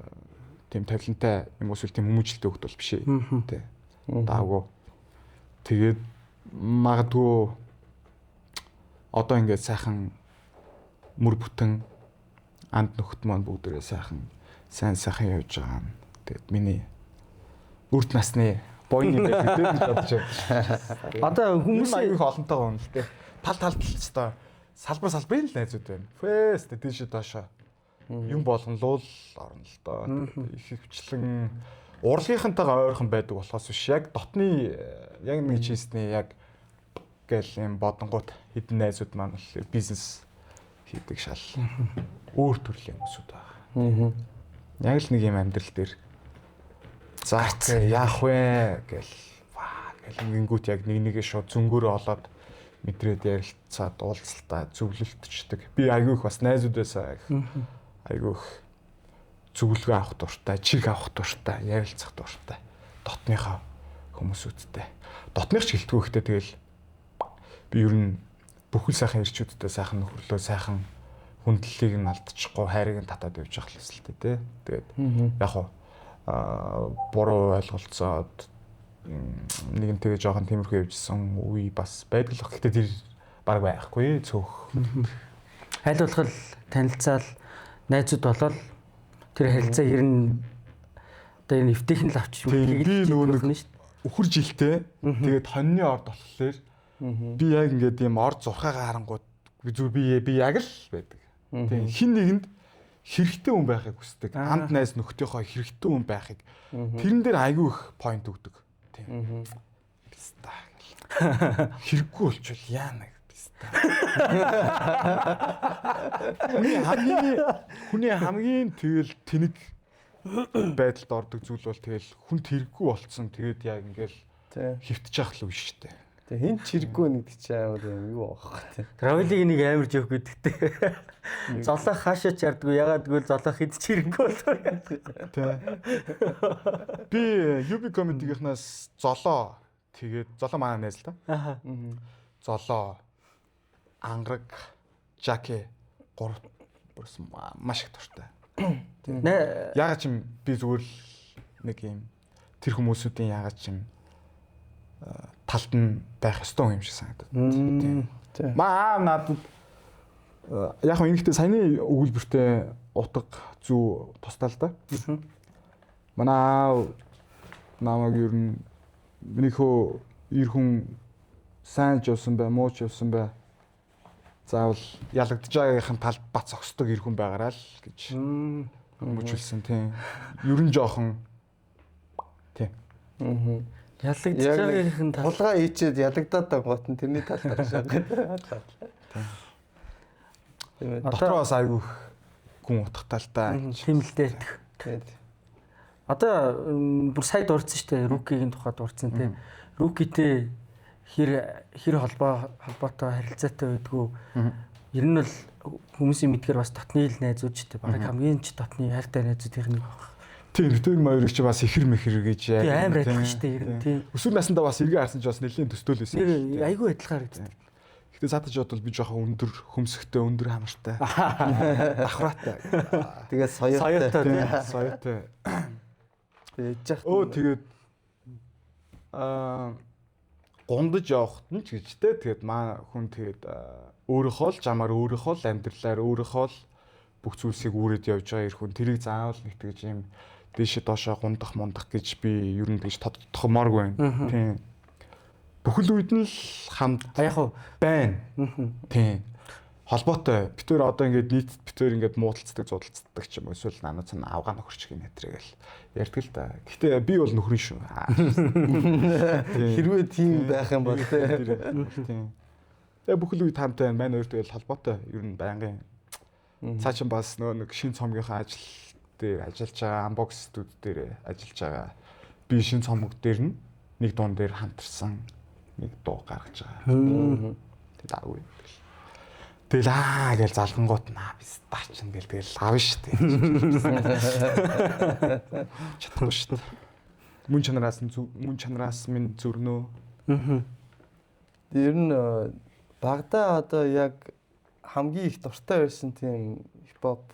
Speaker 3: тийм тавилантай юм уу эсвэл тийм хүмүүжлэлтэй хөлт бол биш ээ. Тэ. Даагүй. Тэгээд магадгүй одоо ингээд сайхан мөр бүтэн анд нөхд маань бүгдээрээ сайхан явж байгаа юм. Тэгээд миний үрд насны бойны байдаг гэж бодож байна.
Speaker 2: Одоо хүмүүс
Speaker 3: аюул олонтой хүн л дээ. Талд л салбарын л найзууд байна. Фэст тийш доошоо юм болгон луул орно л доо. Их хвчлэн урлагийнхантайгаа ойрхон байдаг болохоос биш яг дотны яг нэг чийсний яг гэл юм бодонгууд хэдэн найзууд маань бол бизнес хийдэг шал өөр төрлийн хүмүүсүүд байгаа. Яг л нэг юм амьдрал дээр за яах вэ гэл гингүүт яг нэгээ шууд зөнгөөрөө олоод мэдрээд ярилцаад уулзалтаа зөвлөлтчдэг. Би айгүй их бас найзуудаасаа айгүй их зөвлөгөө авах дуртай, чиг авах дуртай, ярилцах дуртай. Дотныхоо хүмүүсүүдтэй. Дотных ч хэлтгүү ихтэй тэгэл би ер нь бүхэл сайхан ирчүүдтэй сайхан нөхөрлөө сайхан хүндлэлийг нь алдчихгүй хайрыг нь татаад явж байгаа л өсөлтэй тий. Тэгээд яг хуу буруу ойлголцоод нэгэнтэйгээ жоохон тиймэрхүү явжсэн үе бас байдаг л. Гэхдээ тэр баг байхгүй цөөх.
Speaker 2: Аль болох танилцаал найзууд болол тэр харилцаа ер нь одоо энэ эвтэйхэн л авчих юм.
Speaker 3: Би нөгөө нэг өхөр жилтэй тэгээд хоньны орд болохоор би яг ингээд ийм орд зурхаагаа харангууд би яг л байдаг. Тийм хин нэгэнд хэрэгтэй хүн байхыг хүсдэг. Хамт найз нөхдийнхөө хэрэгтэй хүн байхыг тэрэн дээр айгүй их point өгдөг. Тийм. Биста. Хэрэггүй болчихвол яана биста. Хүний хамгийн тэгэл тэнэг байдалд ордог зүйл бол тэгэл хүн тэрэггүй болцсон. Тэгээд яг ингээл хөвтөж явах л үе шүү дээ.
Speaker 1: Тэг хин ч хэрэггүй нэгдэг чи амар юм юу аах тий.
Speaker 2: Травлыг нэг амар жоох гэдэгтэй. Золох хаашаа чардгүй ягаад гэвэл золох хэд ч хэрэггүй болов.
Speaker 3: Тий. Би UB comedy-гийнхнаас золоо тэгээд золоо манай найз л та.
Speaker 2: Аха.
Speaker 3: Золоо ангараг жаке гурав бүрс маш их дуртай. Ягаад ч юм би зүгээр л нэг юм тэр хүмүүсүүдийн ягаад ч юм талд нь байх ёстой юм шиг санагдав. Тийм. Маа надад яг нь ихтэй саяны өгүүлбэртэй утга зүү тусдаа л да. Манай намайг ер нь минийхөө ир хүн сайн ч явсан бай, муу ч явсан бай. Заавал ялагдж байгаагийн талд бац огсдог ир хүн байгаараа л гэж хүмүүжүүлсэн тийм. Ер нь жоохон тийм.
Speaker 2: Ялагдж байгаагийн тал
Speaker 1: тулгаа ийчээд ялагдаад байгаа гот нь тэрний тал гаршаа.
Speaker 3: Дотроо бас айгүй гүн утгатай л да.
Speaker 2: тийм л дээ.
Speaker 1: Тэгээд
Speaker 2: Одоо бүр сая дурдсан шүү дээ. Рукигийн тухай дурдсан тийм. Рукитэй хэр холбоотой харилцаатай байдгүй. Ер нь бол хүмүүсийн мэдгээр бас дотны л найзууд шүү дээ. Бараг хамгийн ч дотны хайртай найзуудын нэг баг.
Speaker 3: Тийм, тэр маяг чи бас ихэр мэхэр гэж
Speaker 2: яг амар адилхан шүү дээ. Ер нь тийм.
Speaker 3: Өсвөр насндаа бас эргээ харсан ч бас нэлийн төсtöөл байсан.
Speaker 2: Айгүй адилхан харагддаг.
Speaker 3: Гэтэ цаатаж бодвол би жоохон өндөр хөмсгтэй, өндөр хамартай. Давхраатай.
Speaker 1: тэгээд соёотой.
Speaker 3: Соёотой.
Speaker 1: Ээж яах.
Speaker 3: Тэгээд гундаж явахт нь ч гэж те. Тэгээд маа хүн тэгээд өөрийнхөө л жамаар өөрийнхөө л амьдралаар өөрийнхөө л бүх зүйлсийг үүрээд явж байгаа ир хүн тэрийг заавал нэг тэгж юм дээшээ доошоо гундах мундах гэж би ер нь тэгж тодтохмооргүй байна. Тийм. Бүхэл үед нь л хамт
Speaker 2: Яг уу
Speaker 3: байна. Тийм. Холбоотой. Битүүр одоо ингээд нийт битүүр ингээд муудалцдаг, зудалцдаг ч юм уу эсвэл нанаа цан авгаа нөхөрч гин нэтрэгэл ярьдаг л да. Гэхдээ би бол нөхрийн шүү.
Speaker 1: Хэрвээ тийм байх юм бол
Speaker 3: тийм. Тэгээ бүхэл үед хамт байна. Манай хоёр тэгэл холбоотой. Ер нь байнгын цаачин бас нэг шин цомгийнхаа ажил дээр ажиллаж байгаа амбоксдүүд дээр ажиллаж байгаа. Би шин цомог дээр нэг дуун дээр хамтарсан нэг дуу гаргаж байгаа. Тэгээд аагүй. Тэгэл гэж залгангууд наа бис даачин гэл тэгэл авна штэ. Чадахгүй штэ. Мөн чанараас минь зүрнөө.
Speaker 1: ер нь багада одоо яг хамгийн их дуртай байсан тийм хипхоп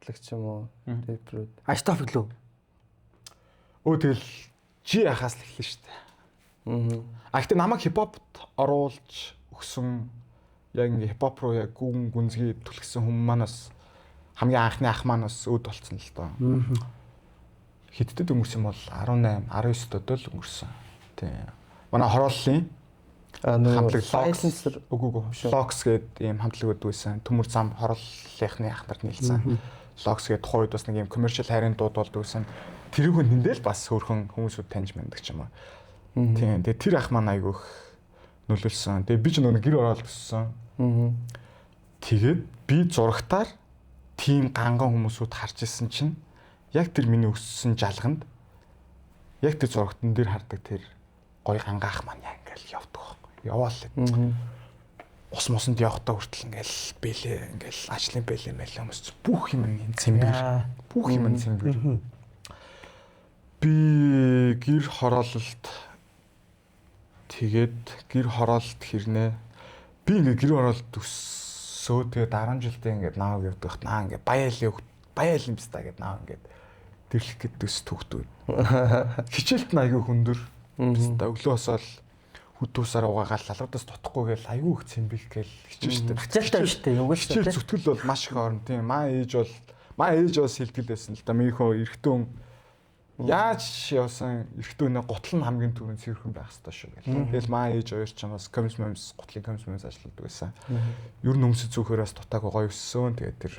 Speaker 1: лагч юм уу рэперүүд.
Speaker 2: Аштоп гэлөө.
Speaker 3: Тэгэл жи ахаас л эхэлнэ штэ. Гэхдээ намайг хипхопт оруулж өгсөн яг ингээ хипхоп руу яг гүнзгий түлхсэн хүмүүс манаас хамгийн анхны ах манаас өд болцсон л доо. Хиттэд өнгөрсөн бол 18, 19 төдөл өнгөрсөн. Тийм. Манай хорооллын хамтлаг Lox гэдэг ийм хамтлаг өгдөөсөн. Төмөр зам хорооллынхны ах нарт нийлсэн. Lox гэдэг тухайн үед бас нэг ийм commercial хайрын дууд болдгоосэн. Тэр хүн тэндэл бас хөөрхөн хүмүүсүүд таньж мэддэг ч юм уу. Тийм. Тэгээ тэр ах маань айгүйх нөлөөлсөн. Тэгээ би ч нэг гэр ороод өссөн. Тэгээд би зурагтаар тийм ганган хүмүүсүүд харж исэн чинь яг тэр миний өссөн жалганд яг тэр зурагтан дээр хардаг тэр гоё гангаах маань яа ингээл явдаг байхгүй. Яваал. Ус мосонд явахдаа хүртэл ингээл бэлээ ингээл ажлын бэлээ мэлээ хүмүүс бүх юм цэмбэр. Бүх юм цэмбэр. Би гэр хороололт тэгээд гэр хороолт хэрнээ би ингээд гэр ороод төссөө тэгээд 10 жилдээ ингээд нааг явдаг наа ингээд баяалын бистаа гэдэг наа ингээд тэрлэх гээд төс төгтүүд. Хичээлт нь аягүй хүндэр. Бистаа өглөө босоод хүдүүсээр угаагаал лалгадаас дутахгүйгээл аягүй их цэмбэл гээл хичээлтэй.
Speaker 2: Хичээлтэй биш үү? Юугаас
Speaker 3: хичээл зүтгэл бол маш их орно тийм. Маа ээж бас хэлтгэл байсан л да. Минийхөө эргэтүүн яаж явсан эргэтүүнээ гутал нь хамгийн түрүүнд цэвэрхэн байх хэрэгтэй шүү гэл. Тэгэл маа ээж хоёр ч бас коммунизм ажилладаг байсан. Ер нь өмсөж зүөхөөс дутаагүй гоё өссөн. Тэгээд тэр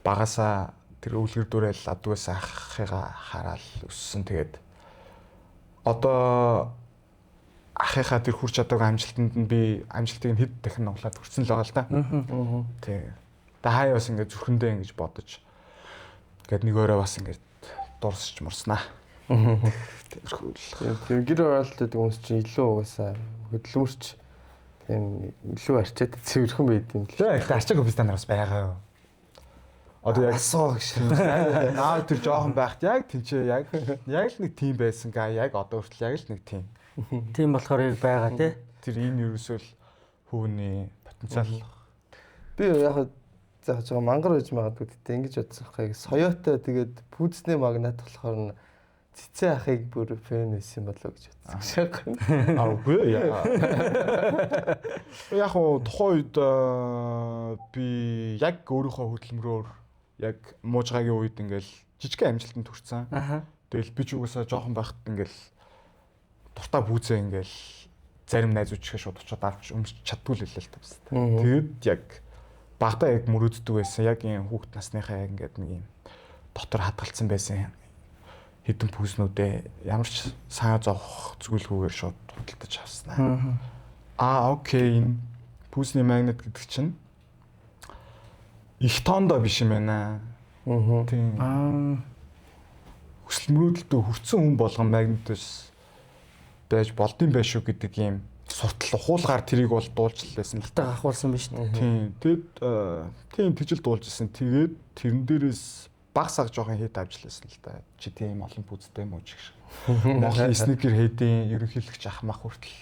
Speaker 3: багасаа тэр өвлгөр дүрэл адгаас ахыгаа хараал өссөн. Тэгээд одоо ахыхаа тэр хурц чадаагүй амжилтанд нь би амжилтыг хэд дахин нуглаад хүрсэн л байгаа л да. Тэг. Та хаяа бас ингээд зүрхэндээ ингэж бодож гээд нэг өөрөө бас ингээд дурсч мурснаа.
Speaker 1: Тэр гэр оролтод хүмүүс чинь илүү угаасаа хөдөлмөрч тийм илүү арчаад цэвэрхэн байд юм л.
Speaker 3: Тэг. Арчааг офистан бас байгаа юу? Одоо яг
Speaker 1: асуу гэж.
Speaker 3: Наа тэр жоохон байхад яг тэнцээ яг л нэг тим байсан га яг одоо хүртэл яг л нэг тим.
Speaker 2: Тийм болохоор яг байгаа тий.
Speaker 3: Тэр энэ ерөөсөө л хүүний потенциал.
Speaker 1: Би яг жоо мангар байж магадгүй гэдэг ингэж бодсон хэрэг соёотой тэгээд пүүцний магнат болохоор цэцэн ахыг бүр фэн байсан болоо гэж бодсон.
Speaker 3: Үгүй яа. Яг уу тухайн үед би яг өөрийнхөө хөдөлмөрөөр яг муужгагийн үед ингээл жижигхэн амжилтанд хүрсэн. Тэгэл би ч угаасаа жоохон байхад ингээл дуртай бүүзээ ингээл зарим найзуудчгаа шууд очиод авч өмсч чаддгүй л хэлээ л та бас. Тэгээд яг багтаа яг мөрөөддөг байсан. Яг ийм хүүхд насныхаа яг ингээд нэг юм дотор хадгалсан байсан хэдэн пүүснүүдээ ямар ч саа зовх зүгэлгүйгээр шууд худалдаж авснаа. Окей. Пүүсний магнит гэдэг чинь их тоондоо биш юм байна. Тийм. Хүсэл мөрөөдөлтөө хүрсэн хүн болгон магнитээс байж болдсон байх шүү гэдэг ийм суртал ухуулгаар тэрийг бол дуулж лээсэн л
Speaker 2: та ахуулсан биз дээ.
Speaker 3: Тийм. Тэгэд тийжл дуулж исэн. Тэгээд тэрэн дээрээс баг саг жоохон хэд авч лээсэн л да. Чи тийм олон пүүцтэй юм уу ч гэж. Монголын сникер хэдийн ерөнхийлөгч ах мах хүртэл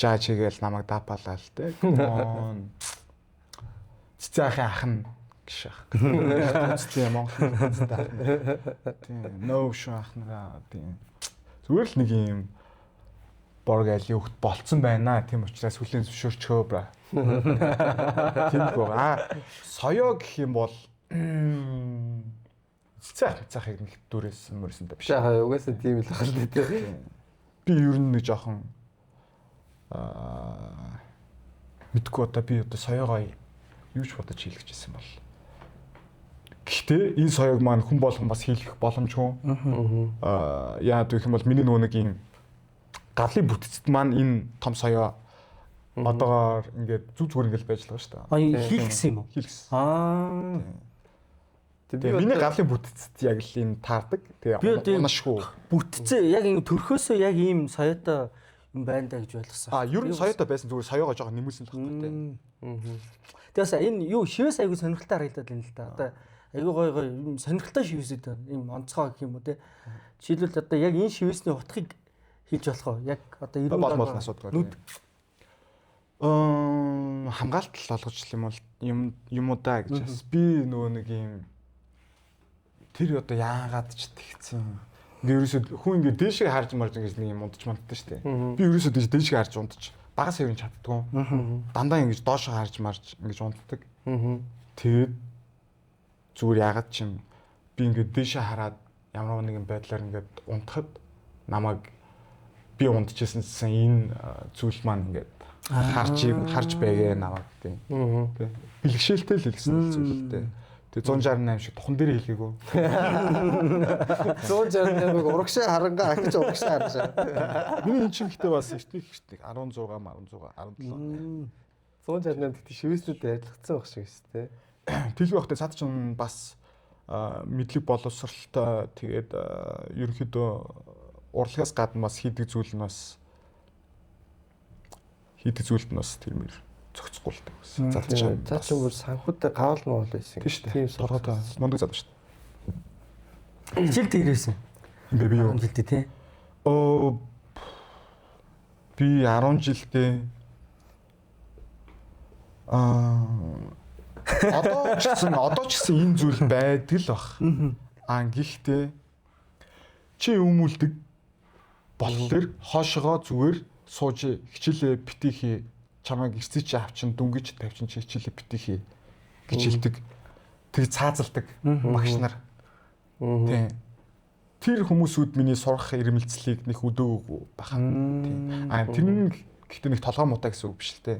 Speaker 3: жааж хийгээл намайг даапалаа л те. Цэцэн ахын ах нь гэж ах. Тийм Монголын пүүцтэй ах. Тийм. Нөө шүү ахнараа тийм. Зүгээр л нэг юм боргаал юухт болцсон байна. Тийм учраас хүлэн зөвшөөрчөө бра. Тийм гоо. Соёо гэх юм бол цаахыг нэг дүрээс мөрсөн та биш.
Speaker 1: За угаасаа тийм л байна л дээ.
Speaker 3: Би ер нь нэг жоохон мэдгүй одоо би одоо соёогоо юу ч бодож хийлгэж ирсэн бол. Гэхдээ энэ соёог маань хүн болгон бас хийлгэх боломжгүй. Яа гэх юм бол миний нөгөө нэг юм галын бүтцэд маань энэ том соёо одоогоор ингээд зүгээр ингээд байж байгаа шүү дээ.
Speaker 2: Хийлгсэн юм уу?
Speaker 3: Хийлгсэн. Тэгээ миний галын бүтцэд яг л энэ таардаг. Тэгээ унашгүй.
Speaker 2: Бүтцээ яг ингэ төрхөөсөө яг ийм соёотой юм байна да гэж ойлгосон.
Speaker 3: Ер нь соёотой байсан зүгээр соёогоо жоохон нэмүүлсэн л байна.
Speaker 2: Тэгээс энэ юу шивээс айгу сонирхолтой харагдаад байна л да. Одоо айгу гой юм сонирхолтой шивээсэд байна. Ийм онцгой гэх юм уу те. Жишээлбэл одоо яг энэ шивээсний утгыг хийж болох уу? Яг одоо 90
Speaker 3: болмол асуудаг. Хамгаалалт олгож юм уу да гэж бас би нөгөө нэг юм тэр одоо яагаад ч тэгсэн. Ингээ ерөөсөө хүн ингээ дээшээ харж марж ингэж нэг юм унтж манттай шүү дээ. Би ерөөсөө дээшээ харж унтж багаас хэрэг чаддгүй. Дандаа ингэж доошоо харж марж ингэж унтдаг. Тэгээд зүгээр яагаад ч юм би ингээ дээшээ хараад ямар нэгэн байдлаар ингээ унтахад намайг би унтчихсан энэ зүйл маань ингээд харж байгээ наваад тийм. Бэлгшээлтэй л хэлсэн зүйл л дээ. Тэгээ 168 шиг тухан дээр хэлгээгүй.
Speaker 1: 168-ыг урагшаа харангаа ахиж урагшаа харжаа.
Speaker 3: Миний энэ чигтээ бас эртний 16 17.
Speaker 1: 168 гэдэг шивээснүүд ярилцсан байх шиг шүү дээ.
Speaker 3: Тэлбэг багтаа цаад чинь бас мэдлэг боловсралтай тэгээд ерөнхийдөө урлагаас гадна бас хийдэг зүйл нь бас тэрмэр зохицуулдаг байсан.
Speaker 1: Цаад чинь бүр санхүүтэй гавал мол байсан.
Speaker 3: Тийм сургаатай мундаг зад шүү
Speaker 2: дээ. Хичээл дээрээсэн.
Speaker 3: Ингээ би юу
Speaker 2: жилдээ тий.
Speaker 3: Би 10 жилдээ Одоо ч гэсэн энэ зүйл байдаг л бах. Гэхдээ чи өмүүлдэг болохоор хоошогоо зүгээр сууж хичээлээ битгий чамайг эрсэж чи авчин дүнгиж тавьчин чи хичээлээ битгий гэж хэлдэг. Тэг цаазалдаг багш нар. Тийм. Тэр хүмүүсүүд миний сурах ирмэлцлийг нэг өдөөгүй баха. Тийм. Тэр нь гэхдээ нэг толгой муутай гэсэн үг биш л те.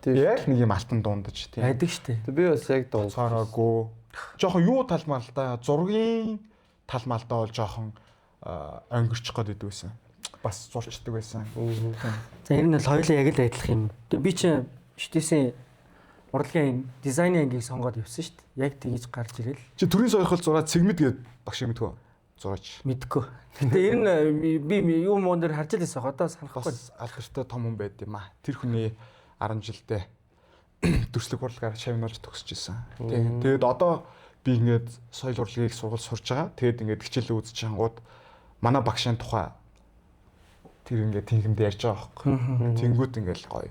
Speaker 3: Яг нэг юм алтан дундаж тийм.
Speaker 2: Байдаг штэ.
Speaker 1: Би бас яг
Speaker 3: цаараагүй. Жохон юу талмаар л да. Зургийн талмаалтаа бол жохон өнгөрчих гээд байдгүйсэн. Бас зурчдаг байсан.
Speaker 2: За ер нь л хоёулаа яг л адилах юм. Би чи шидэсэн урлагийн дизайны ангийг сонгоод явсан штэ. Яг тэгж гарч ирэл.
Speaker 3: Чи төрийн сойрхол зураад цэгмэд гээд багш мэдгүй. Зураач.
Speaker 2: Мэдгүй. Гэтэ ер нь би юу мөн дээр харж лээсэ одоо санахгүй.
Speaker 3: Бас алдартай том хүн байд юм аа. Тэр хүний 10 жилдээ төрслөг урлагаар шавнуулж төгсөж исэн. Тэгээд одоо би ингээд соёл урлагийг сургууль сурж байгаа. Тэгээд ингээд хичээлээ үзэж чангууд манай багшийн тухай тэр ингээд тэнхимд ярьж байгаа байхгүй. Тэнгүүд ингээд гоё.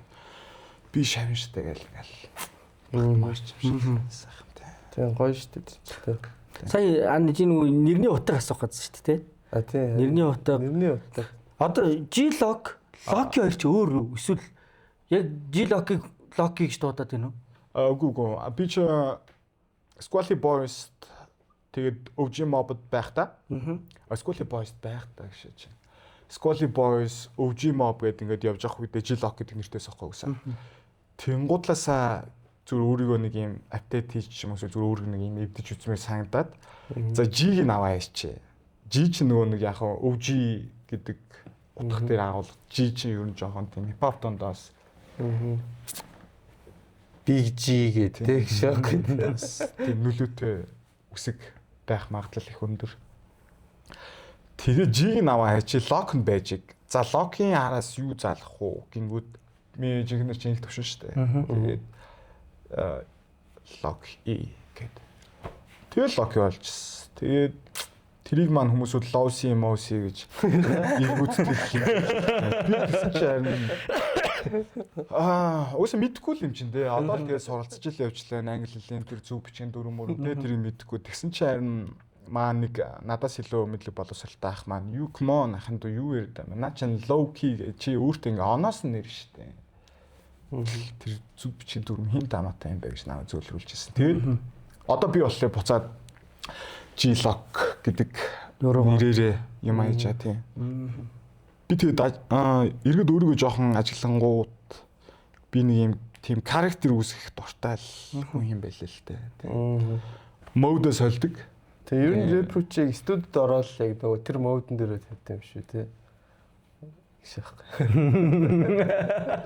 Speaker 3: Би шавн штэ гэл ингээл. Маш юм шиг сайхан.
Speaker 1: тийм гоё шүү дээ.
Speaker 2: Сая чи нөгөө нэрний утга асуух гэсэн шүү дээ.
Speaker 1: А тийм.
Speaker 2: Нэрний утга. Одоо G-Lock, Lock хоёр ч өөр үү? Эсвэл яг G-Lock-ыг гэж дуудаад байна уу?
Speaker 3: Үгүй. Би ч Squally Boys тэгээд OG Mob байх та. Squally Boys байх та гэж чинь. Squally Boys, OG Mob гэдэг ингээд явж явах үедээ G-Lock гэдэг нэртэй сохоо гэсэн. Тэнгуудлаасаа зүгээр өөрийгөө нэг юм апдейт хийж ч юм уу зүгээр өөрийгөө нэг юм эвдэж үзмээр санагдаад за G-г нь аваа яачээ. G чинь нөгөө нэг яг OG гэдэг утга дээр агуул G чинь ер нь жоохон тийм хипхоп дондоос
Speaker 1: Big G гэдэг шок гэдэг.
Speaker 3: Тийм нөлөөтэй үсэг байх магадлал их өндөр. Тэгээ G-г нь аваа яачээ Lock нь байж иг. За Lock-ийн араас юу залах уу гингүүд ми жинхэнэ чинь их төвшин штэ. Тэгээд Lock E гэдэг. Тэгээ Lock болчихсон. Тэгээд тэрийг маань хүмүүсүүд Lowsi Mosi гэж илгүүддэг. Би гэсэн чинь өөсөө мэдгүй л юм чинь те. Одоо л тэгээд суралцж ил явчлаа англи хэлний тэр зөв бичгийн дүрм мөр те тэрийг мэдгүй. Тэгсэн чинь харин маа нэг надаас илүү мэдлэг боловсралтай ах маань юу come on ахын дуу юу яриад байна. Наа чинь low key чи өөртөө ингээ оноос нь нэр штэ. Тэр зөв бичгийн дүрм хин дамаатай юм байна гэж намайг зөвлөрүүлж ирсэн. Тэгээд одоо би болохоор буцаад G-Lock гэдэг нэрээрээ юм аажаа тийм. Би тэгээд эргээд өөрийгөө жоохон ажиглангууд би нэг юм тийм характер үүсгэх дуртай л хүн юм байлээ л дээ. Модо сольдог.
Speaker 1: Тэгээ ер нь рэпручийг студид ороод яг нөгөө тэр модон дээр тавьдаг юм шүү те.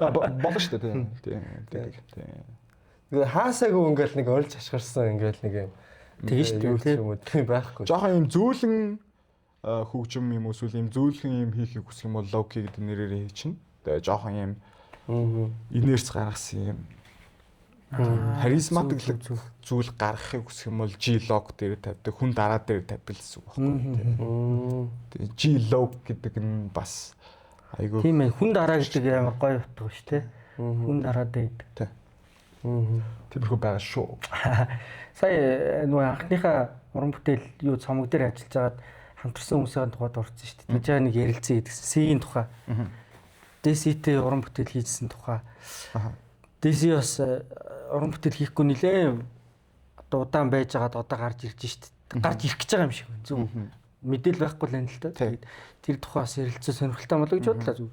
Speaker 3: Болно шүү дээ тийм.
Speaker 1: Тэгээ хаасаагүй ингээл нэг олж ашгарсан ингээл нэг юм.
Speaker 2: Тэгэж шүү
Speaker 1: тийм байхгүй.
Speaker 3: Жохон юм зөөлөн хөгжим юм эсвэл юм зөөлхөн юм хийхийг хүсэх юм бол локи гэдэг нэрээр хийчихнэ. Тэгээ жохон юм инерц гаргасан юм харизматик зүйл гаргахыг хүсэх юм бол G-Lock дээр тавьдаг, хүн дараа дээр тавьдаг гэсэн үг байхгүй. Тэгээ G-Lock гэдэг нь бас айгүй
Speaker 2: тийм ээ, хүн дараа гэдэг амар гоё утга шүү дээ. Хүн дараа дээр.
Speaker 3: Тиймэрхүү байгаа шүү.
Speaker 2: Сая нөгөө анхныхаа уран бүтээл юу цомог дээр ажиллаж байгаад хамтарсан хүмүүсийн тухайд орсон шүү дээ. Тэжээ нэг ярилцсан гэдгсэн. C-ийн тухай. DC-тэй уран бүтээл хийжсэн тухай. DC бас уран бүтээл хийхгүй нилээ одоо удаан байж байгаад одоо гарч ирж шүү дээ. Гарч ирэх гэж байгаа юм шиг байна. Зөв. Мэдээл байхгүй л байна л та. Тэгээд тэр тухай бас ярилцсан сонирхолтой болоо гэж бодлоо зүг.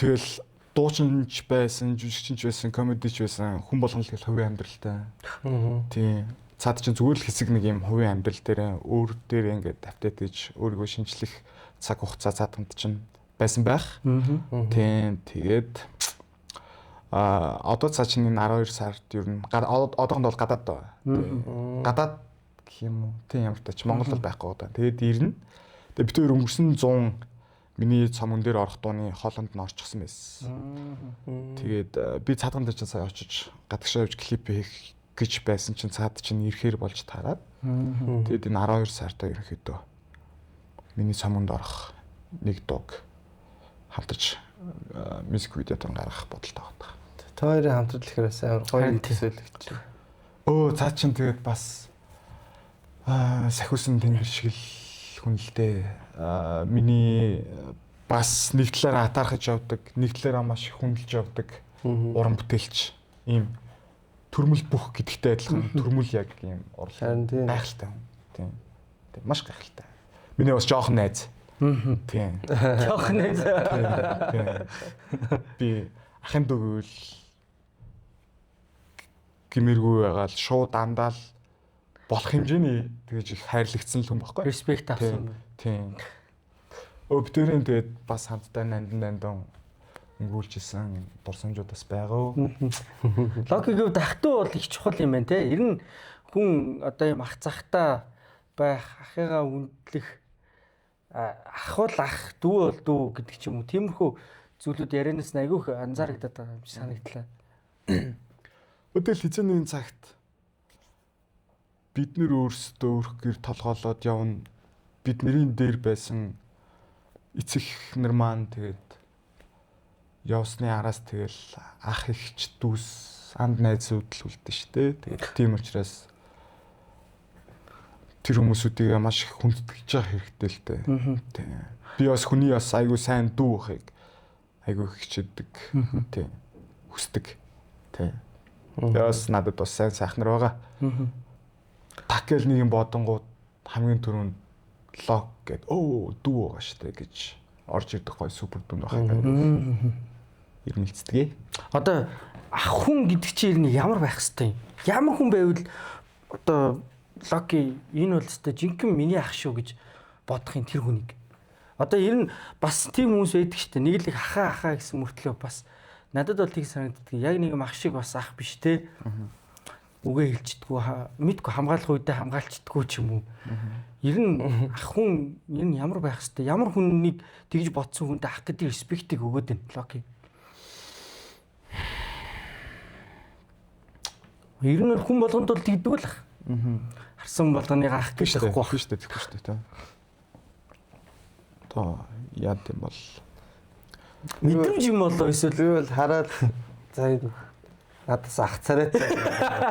Speaker 3: Тэгэл дуучинч байсан, жүжигчинч байсан, комедич байсан хүн болгон л хувийн амьдралтай. Тийм. Цаад чинь зүгээр л хэсэг нэг юм хувийн амьдрал дээр өөр дээр ингээд апдейт гэж өөрийгөө шинжлэх цаг хугацаа цаатанд чинь байсан байх. Тийм. Тэгээд одоо цаа чинь 12 сард ер нь одоохонд бол гадаад байгаа. Гадаад гэх юм уу? Тийм ямар тач Монгол л байхгүй одоо. Тэгээд ирнэ. Тэгээд бид хоёр өнгөрсөн 100 миний цомгон дээр орох дууны хоолонд нь орчихсон байсан. Тэгээд би цаадганд чинь сая очиж гадагшаа явж клип хийх гэж байсан чинь цаад чинь ирэхээр болж таарад. Тэгээд энэ 12 сартаа ерөнхийдөө миний цомгонд орох нэг дууг хамтарч мьюзик видеотон гаргах бодолтой байна.
Speaker 1: Тойрын хамтрал гэхээр бас амар гоё төсөөлөгч.
Speaker 3: Цаа чин тэгээд бас сахиусан тэнгэр шиг л хүн л дээ. Миний бас нэг талаараа атаархаж явдаг, нэг талаараа маш их хүндэлж явдаг уран бүтээлч. Ийм төрмөл бүх гэдэгтэй адилхан төрмөл яг ийм
Speaker 1: Харин тийм.
Speaker 3: гайхалтай. Тийм. Маш гайхалтай. Миний бас жоохон найз. Тийм.
Speaker 2: Жохон найз.
Speaker 3: Би ахын дөгөөл гимэргүй байгаа л шууд андаал болох хэмжээний тэгэж их хайрлагдсан л хүн байхгүй.
Speaker 2: Респект авсан.
Speaker 3: Тийм. Өвдөрийн тэгээд бас хамтдаа нандан өнгөрүүлжсэн дурсамжууд бас байгаа.
Speaker 2: Логикийг дахтуу бол их чухал юм байна те. Ер нь хүн одоо юм ах захта байх, ахыгаа үнэлэх, ах бол ах, дүү бол дүү гэдэг ч юм уу. Тиймэрхүү зүйлүүд ярианаас айгүйх анзаарагдаад байгаа юм шиг санагдлаа.
Speaker 3: Өдөл хизээний цагт бид нэр өөрсдөө өөрх гэр толгоолоод явна. Бидний дээр байсан эцэг нар маань тэгээд явсны араас тэгэл ах ихч дүүс анд найзууд л үлдэн штэ. Тэгээд тийм учраас тэр хүмүүсүүдийг маш их хүндэтгэж явах хэрэгтэй л дээ. Тийм. Би бас хүний бас айгүй сайн дүү байхыг айгүй хичээдэг. Тийм. Хүсдэг. Тийм. Яс надад бас сайн сайхнар байгаа. Такэл нэг юм бодонгууд хамгийн түрүүнд лог гэд дүү байгаа штэ гэж орж ирдэг гой супер дүн байгаа. Ирмэлцдэг.
Speaker 2: Одоо ах хүн гэдэг чинь ямар байх хэвтэй юм? Ямар хүн байвал одоо Локи энэ бол өстой жинхэнэ миний ах шүү гэж бодохын тэр хүнийг. Одоо ер нь бас тийм хүмүүс байдаг шүү дээ. Нэг л их ахаа гэсэн мөртлөө бас надад бол тийг санагддаг. Яг нэг юм ах шиг бас ах биш те. Үгээ хэлчихдэггүй, мэдгүй хамгаалах үедээ хамгаалчихдаггүй ч юм уу. Ер нь ах хүн ер нь ямар байх хэвтэй? Ямар хүнийг тэгж бодсон хүнд ах гэдэг респектийг өгөөд байна Локи. Ер нь хүн болгонд бол тэгдэг л ах. Харсан болгоныг ах гэж тэгэхгүй
Speaker 3: байх шүү дээ. Тэгэхгүй шүү дээ. Одоо яа гэм бол
Speaker 2: мэдрэмж юм болоо эсвэл
Speaker 1: би бол хараад за энэ надаас ах царайтай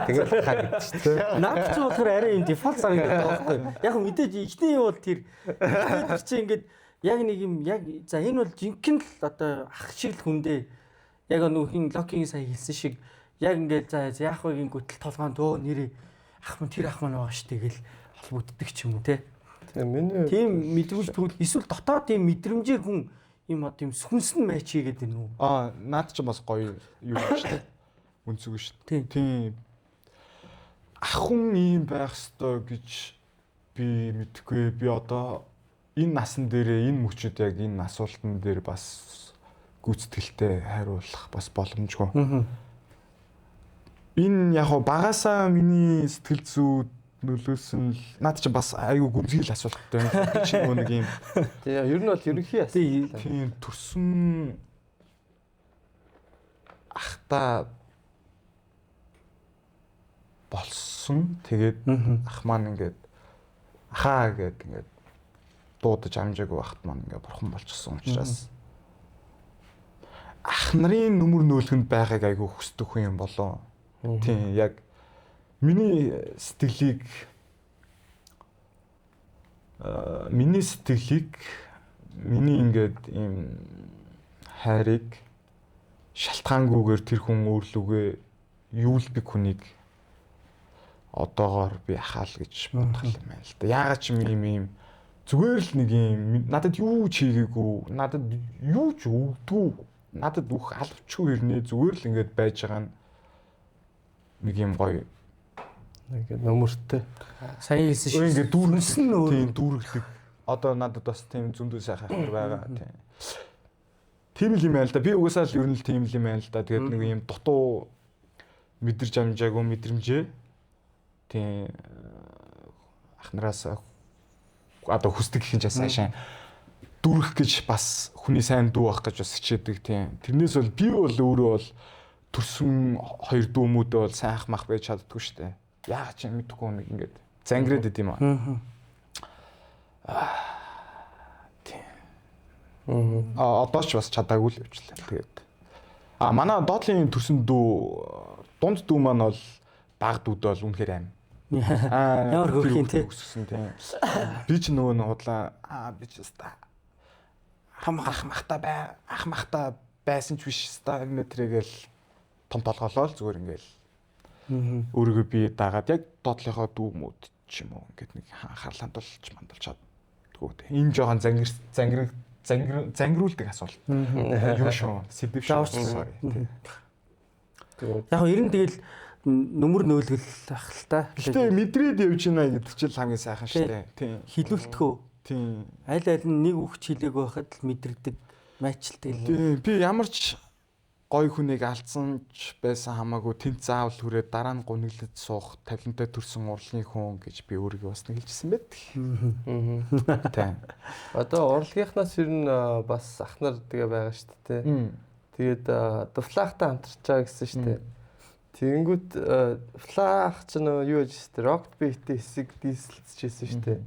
Speaker 1: тэгэл хаа гэдэг шүү дээ.
Speaker 2: Наад чи болохоор арай юм дефолт санагдаад байгаа байхгүй. Яг мэдээж ихний юм бол тэр чи ингээд яг нэг юм яг за энэ бол жинхэнэ л одоо ах шиг л хүндээ яг нөхөн Локигийн сая хэлсэн шиг яг ингээд за яах вэ гингүүтэл толгойн дөө нэрээ ах мөн тэр ах маань байгаа шүү дээ гэл холбогддог ч юм уу те.
Speaker 1: Тийм миний
Speaker 2: тийм мэдрэмж тэгвэл эсвэл дотоод тийм мэдрэмжээр хүн юм одоо юм сүнсэн мэйч хийгээд байна уу?
Speaker 3: Наад ч бас гоё юу шүү дээ. Үнцэг шүү дээ. Тийм. Ах хүн ийм байх ёстой гэж би мэдгүй. Би одоо энэ насан дээрээ энэ мөчөд яг энэ асуултан дээр бас гүйцэтгэлтэй хариулах бас боломжгүй. Энэ яг багасаа миний сэтгэл зүйд нөлөөсөн л наад чи бас айгүй гүнзгий л асуулттай байна. Би чи нэг юм.
Speaker 1: тийм ер нь бол ерөнхий асуулт.
Speaker 3: Тийм төрсөн ахта болсон. Тэгээд ах маань ингээд ахаа гэд ингээд дуудаж амжаагүй ахт маань ингээд бурхан болчихсон учраас ах нарын нүмер нөөлгөнд байгааг айгүй хүсдэг хүн юм болоо. Тийм яг миний сэтгэлийг миний ингээд ийм хайрыг шалтгаангүйгээр тэр хүн өөрлөгөө юулдаг хүнийг одоогоор би ахаал гэж бодох юм байна л да. Яагаад ч юм зүгээр л нэг юм надад юу ч хийгээгүй, надад юу ч өгдөггүй, надад бүх алвчгүй ирнэ зүгээр л ингээд байж байгаа нэг юм гоё
Speaker 1: ингээд нөмөртэй.
Speaker 2: Сайн хэлсэн шиг
Speaker 3: ингээд дүүрсэн өөр тийм дүүргэлэг. Одоо надад бас тийм зөндөө сайхан хэр байгаа тийм. Тийм л юм байл да. Би угаасаа л ер нь л тийм л юм байл да. Тэгээд нэг юм дутуу мэдэрч амжаагүй мэдрэмжээ. Тийм ахнараас одоо хүсдэг гэх юм чи сайшаа дүүрэх гэж бас хүний сайн дүү байх гэж бас хичээдэг тийм. Тэрнээс бол би бол өөрөө бол төрсөн хоёр дүүмүүдээ бол сайн ах мах байж чаддгүй шүү дээ. Яагаад ч мэдэхгүй нэг ингээд зангираад идэм юм аа. Тийм. Одоо ч бас чадаагүй л явчлаа. Тэгээд манай доотлын төрсөн дүү дунд дүү маань бол баг дүүд бол үнэхээр аим.
Speaker 2: Ямар хөрхийн те.
Speaker 3: Өссөн тийм. Би ч нөгөө нэг худлаа би ч өста ах махта байсан ч биш өста метрэгээл том толголоо л зүгээр ингээл өөрийгөө би дагаад яг доотлынхоо дүү мөд ч юм уу ингээд нэг харлаанд болж мандалж чаддгүй те. Энэ жоохон зангируулдаг асуулт. Юу шүү. Сэдв шүү.
Speaker 2: Яг ер нь тэгэл нүмер нөөлгөл ах л та.
Speaker 3: Гэтэ мэдрээд явж байна гэдэг чинь хамгийн сайхан шүү дээ. Тийм.
Speaker 2: Хилүүлдэхөө.
Speaker 3: Тийм.
Speaker 2: Аль нь нэг үгч хэлээг байхад л мэдэрдэг майчилтай.
Speaker 3: Тийм. Би ямар ч гой хүнийг алдсан ч байсан хамаагүй тэнд заавал хүрээд дараа нь гуниглаж суух талантай төрсэн урлагийн хүн гэж би өөрийгөө бас нэг хэлжсэн байт. Тийм.
Speaker 1: Одоо урлагийнхнаас ер нь бас ах нар тэгээ байгаа шүү дээ. Тэгээд Флахтай хамтарч байгаа гэсэн шүү дээ. Тэгэнгүүт Флах ч юу яаж шүү дээ. Rocket Beat-ийн хэсэг дийсэлцчихсэн шүү дээ.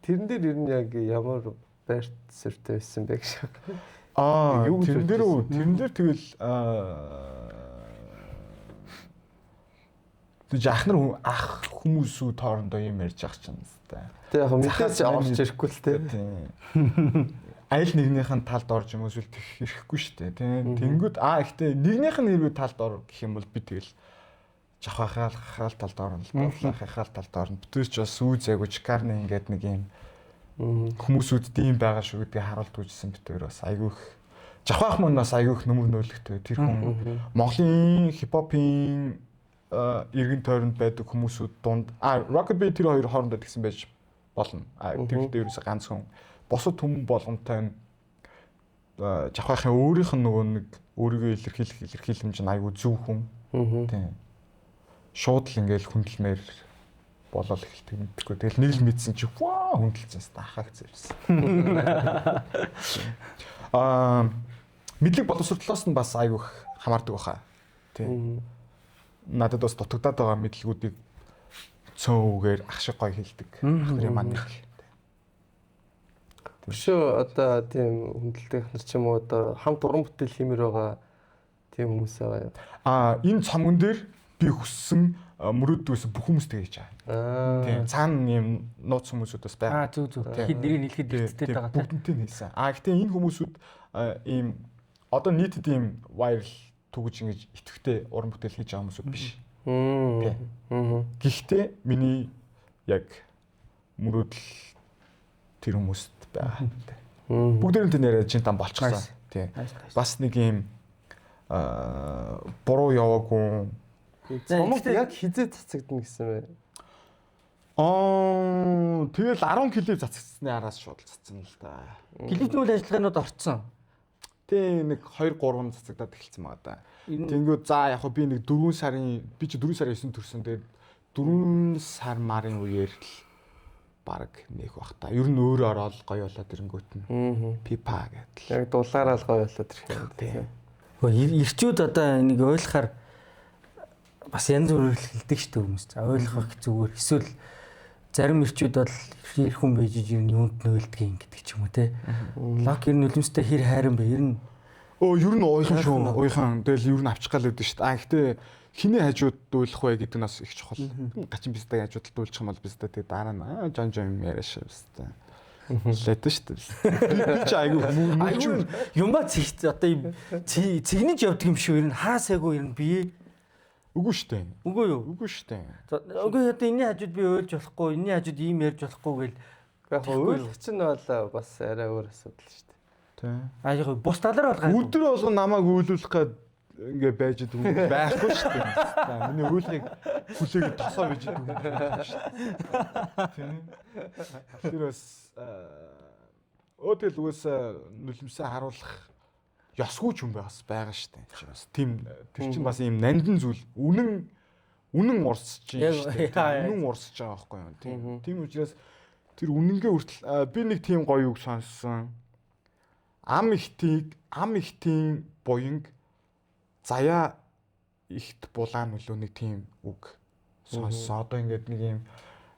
Speaker 1: Тэрэн дээр ер нь яг ямар байрт сүртэй байсан бэ гэж.
Speaker 3: Тэрэн дээр тэгэл ах хүмүүсүүд хоорондоо юм ярьж ах чинь хэвээр.
Speaker 1: Тэг яг мэдээж орж ирэхгүй л те.
Speaker 3: Айл нэгнийх нь талд орж юм эсвэл тэгэх ирэхгүй шүү дээ тийм. Тэнгүүд ихтэй нэгнийх нь хэрвээ талд ор гэх юм бол би тэгэл жахахаал талд орно л дуулахаал талд орно. Бүтээч бас үүзээгүү чикарны ингээд нэг юм хүмүүсүүд тийм байгаа шүү гэдгийг харуулж үзсэн битээр бас айгүйх жахах маань бас айгүйх нүмер нөөлөгтэй тэр хүн Монголын хипхопын иргэн тойронд байдаг хүмүүсүүд дунд Rocket Beat тэр хоёр хоорондоо тэгсэн байж болно. Тэр дээрээс ганц хүн босод хүм болгонтой жахахын өөрийнх нь нөгөө нэг өөрийгөө илэрхийлэмж нь айгүй зөв хүн. Тийм. Шууд л ингээл хүндэлмээр болол эхэлдэг мэдхгүй. Тэгэл нэг л мэдсэн чи хүндэлцэн стахаг зэрсэн. Мэдлэг боловсролоос нь бас айгүйх хамаардаг баха. Тийм. Надад бас дутагдаад байгаа мэдлгүүдийг цөөнүүгээр ах шиг гоё хэлдэг. Ах нарын маань нэг.
Speaker 1: Өшөө одоо тийм хүндэлдэг ах нар ч юм уу одоо хамт уран бүтээл хиймээр байгаа тийм хүмүүс байгаа.
Speaker 3: Энэ цомгон дээр би хүссэн мөрөөдөөс бүх хүмүүстэй хийж байгаа. Тийм. Цаана юм нууц хүмүүсүүд бас байгаа.
Speaker 2: Зүг. Хэд нэрийг хэлэхэд бэлттэй байгаа.
Speaker 3: Бүгднтэй хэлсэн. Гэтээ энэ хүмүүсүүд ийм одоо нийтэд ийм viral түгэж ингэж итгэвтэй уран бүтээл хийж байгаа хүмүүсүүд биш. Гэхдээ миний яг мөрөөдөл тэр хүмүүст байгаа. Бүгдээрээ тэр нэрээ чин там болчихсон. Тийм. Бас нэг ийм буруу яваагүй.
Speaker 1: Цомог яг хизээ цацагдана гэсэн бай.
Speaker 3: Тэгэл 10 кг цацагдсны араас шууд цацсан л да.
Speaker 2: Гэлэгнүүл ажиллагаанууд орцсон.
Speaker 3: Тэг нэг 2-3 цацагдаад эхэлсэн байгаа да. Тэнгүү за яг би нэг 4 сарын би чи 4 сарын 9 төрсөн. Тэгээд 4 сар марын үеэр л баг нээх бах та. Ер нь өөрөө ороод гоё болоод ирэнгүүт нь. Пипа гэдэл.
Speaker 1: Яг дулаараа л гоё болоод ирэх юм.
Speaker 2: Тийм. Ирчүүд одоо нэг ойлгохаар бас янз бүрээр хэлдэг шүү дээ хүмүүс. Ойлгох зүгээр. Эсвэл зарим ирчүүд бол хэр хүн байж ер нь юунд нөөлдөг гэдэг ч юм уу те. Лок ер нь үлэмжтэй хэр хайран бэ? Ер нь
Speaker 3: ер нь ууйхан шүү. Ууйхан. Тэгэл ер нь авчих гал өгдөн шүү дээ. Гэхдээ хиний хажууд дуулах вэ гэдэг нь бас их чухал. Гачин бистаг хажууд дуулчих юм бол бистаг тэгээ дараа нь жон юм яриаш бистаг. Лээд шүү дээ. Би ч айгүй
Speaker 2: юмба цэгт одоо юм цэгнэж явдаг юм шүү. Ер нь хаа сайгүй ер нь бие.
Speaker 3: Үгүй шүү дээ.
Speaker 2: Үгүй юу?
Speaker 3: Үгүй шүү дээ.
Speaker 2: Үгүй одоо энэний хажууд би ойлж болохгүй, энэний хажууд ийм ярьж болохгүй гэл.
Speaker 1: Яг ойлох чинь бол бас арай өөр асуудал шүү дээ.
Speaker 3: Тий.
Speaker 2: Яг бус талаар бол гайгүй.
Speaker 3: Өдөр болгон намайг үйлүүлэх гээд ингээ байж идэг хүн байхгүй шүү дээ. Миний үйлхийг хүлээгээд тосоо байж идэг хүн байхгүй шүү дээ. Тий. Тэр бас өдөл үгээс нүлэмсээ харуулах ёсгүй ч юм бас байгаа шүү дээ. Тэр бас тийм тэр чинь бас ийм нандин зүйл үнэн урсж чинь шүү дээ. Үнэн урсж байгаа байхгүй юу? Тийм. Тийм учраас тэр үнэнгээ хүртэл би нэг тийм гоё үг сонссон. Ам ихтийн буянг заяа ихт булаан үлөө нэг тийм үг сонссон. Одоо ингээд нэг юм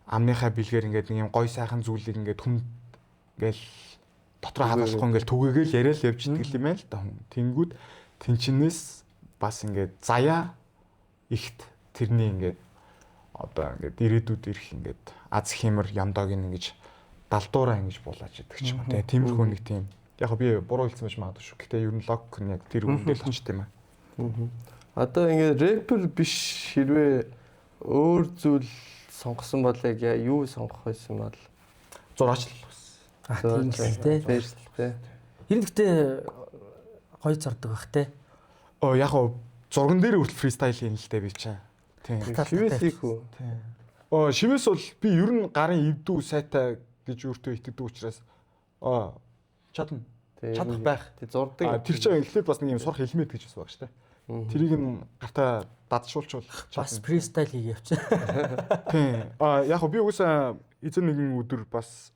Speaker 3: амныхаа бэлгээр ингээд нэг юм гоё сайхан зүйлийг ингээд хүн ингээл дотроо харуулахгүй ингээл түгээгээл яриад явж идэг юм байл та хүн. Тэнгүүд тэнчнээс бас ингээд заяа ихт тэрний ингээд одоо ингээд ирээдүйд ирэх ингээд аз хэмэр ямдаг ингэж далдуураа ингэж булааж идэг ч юм уу тиймэрхүү нэг тийм яг би буруу хэлсэн байж магадгүй шүү. Гэтэ ер нь лог нь яг тэр үндэл очт юм аа.
Speaker 1: Одоо ингээд рэпер биш хэрвээ өөр зүйл сонгосон бол яг юу сонгох байсан бол
Speaker 3: Зураач л бас.
Speaker 2: Тийм л те.
Speaker 1: Баярлалаа.
Speaker 2: Ер нь гэтээ гоё зардаг бах те.
Speaker 3: Яг зурган дээр хүртэл фристайл хийн л дээ би чаа. Тийм.
Speaker 1: Шивээс хийх үү?
Speaker 3: Тийм. Шивээс бол би ер нь гарын эвдүү сайтай гэж өөртөө итгэдэг учраас чадна. Чадах байх.
Speaker 1: Тэг зурдаг.
Speaker 3: Тэр чинь эхлээд бас нэг юм сурах хэлмэд гэж бас баг штэ. Тэрийг нь гартаа дадшуулчвал
Speaker 2: Бас фристайл хийе явчих.
Speaker 3: Тийм. Яг би угсаа эзэн нэгэн өдөр бас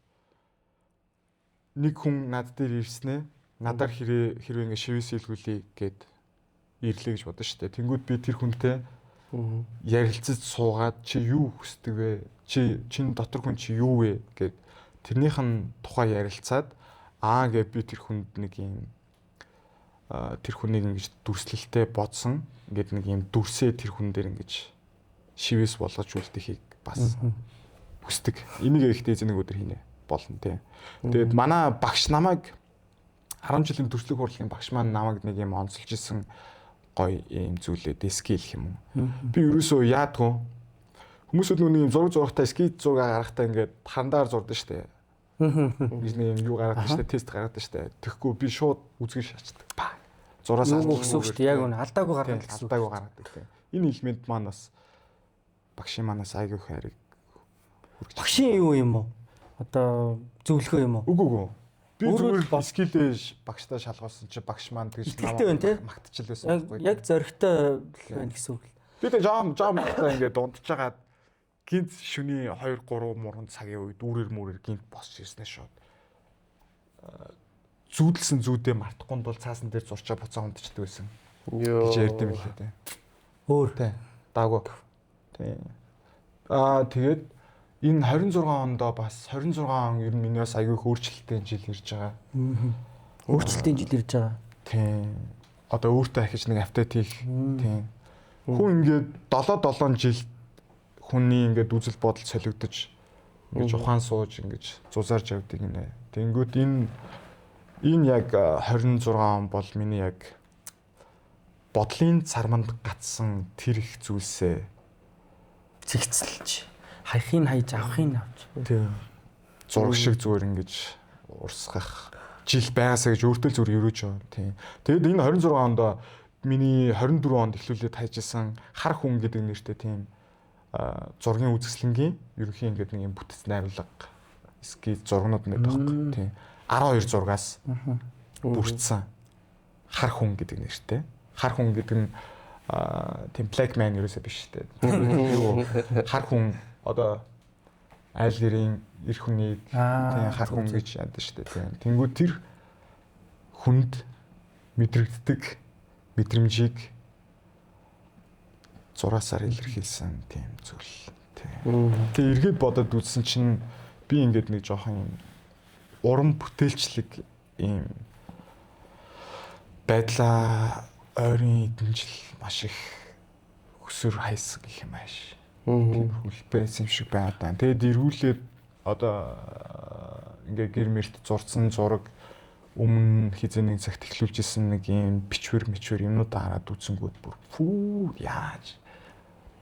Speaker 3: нэг хүн над дээр ирснэ. Надаар хэрвээ ингэ шивээс илгүүлээ гэд ирлээ гэж бодсон шүү дээ. Тэнгүүд би тэр хүнтэй ярилцаж суугаад чи юу хүсдэг вэ? Чин дотор хүн чи юу вэ гэд тэрнийх нь тухай ярилцаад гэд би тэр хүнд нэг юм тэр хүнийг ингэж дүрслэлтэй бодсон. Ингээд нэг юм дүрсээ тэр хүн дээр ингэж шивээс болгож үлдэхийг бас хүсдэг. Энийг ихтэй эзэн нэг өдөр хийнэ болно тий. Тэгээд манай багш намайг 10 жилийн төрслөг хурлын багш маань намайг нэг юм онцолж исэн гоё юм зүйлээ ски гэх юм уу. Би ерөөсөө яадгүй хүмүүсүүд нэг юм зурагтай ски зураг гаргахтаа ингээд хандаар зурдаг штэ. Гэж нэг юм юу гаргадаг штэ, тест гаргадаг штэ. Тэгэхгүй би шууд үзгэн шаачдаг. Зураас
Speaker 2: алдаг штэ. Яг үнэ алдаагүй гаргадаг гэсэн.
Speaker 3: Алдаагүй гаргадаг тий. Энэ элемент маань бас багшийн манаас айгүй хайрыг хүргэж.
Speaker 2: Багшийн юу юм уу? Одоо зөвлөхөө юм уу?
Speaker 3: Үгүй. Би зүгээр скилээ багштай шалгуулсан чи багш маань тэгж магтчихл байсан байхгүй.
Speaker 2: Яг зөрөгтэй байна гэсэн үг л.
Speaker 3: Би тэг жаам магтаа ингээд дундчаагаад гинт шүний 2 3 мурын цагийн үед үүрээр гинт босч ирснэ шууд. Зүүдэлсэн зүүдээ мартахгүй бол цаасан дээр зурчаа буцаа унтчихдаг байсан. Гэж ярьд юм лээ тий.
Speaker 2: Өөр
Speaker 3: тий. Даагүй. Тий. Тэгээд энэ 26 ондоо бас 26 он ер нь миний бас аягүй их өөрчлөлттэй жил ирж байгаа.
Speaker 2: Өөрчлөлтийн жил ирж байгаа.
Speaker 3: Тийм. Одоо өөртөө ахиж нэг автет хийх. Тийм. Хүн ингээд 7 жил хүний ингээд үзэл бодол солигдож ингэж ухаан сууж ингэж зузаарж явдаг нэ. Тэнгүүд энэ яг 26 он бол миний яг бодлын царманд гатсан тэр их зүйлсээ
Speaker 2: цэгцэлж хайхыг хайж авахыг авч.
Speaker 3: Тийм. Зураг шиг зүгээр ингэж урсгах жил байгаасаа гэж өөртөө зүгээр өрөөж байгаа. Тийм. Тэгэд энэ 26 онд миний 24 онд эхлүүлээд хайжсэн хар хүн гэдэг нэртэй тийм зургийн үзэсгэлэнгийн ерөнхий ингээд нэг юм бүтэц найруулга ски зургнууд нэг байхгүй. Тийм. 12 зургаас бүрдсэн хар хүн гэдэг нэртэй. Хар хүн гэдэг нь тийм black man ерөөсөө биш шүү дээ. Хар хүн одоо айл гэрийн эр хүний тийм хар хүн гэж яддаг шүү дээ. Тэнгүүд тэр хүнд мэдрэгддэг мэдрэмжийг зураасаар илэрхийлсэн тийм зүйл. Тэгээ эргээд бодоод үзсэн чинь би ингээд нэг жоохон уран бүтээлчлэг ийм байдлаа ойрын эдэн жил маш их өсөр хайсан гэх юм ааш. Хөл байсан юм шиг байна. Тэгээд эргүүлээд одоо ингээ гэр мэрт зурцсан зураг өмнө хизээний цагт эхлүүлж исэн нэг юм бичвэр юмнууд хараад үзсэнгүүд бүр фүү яаж.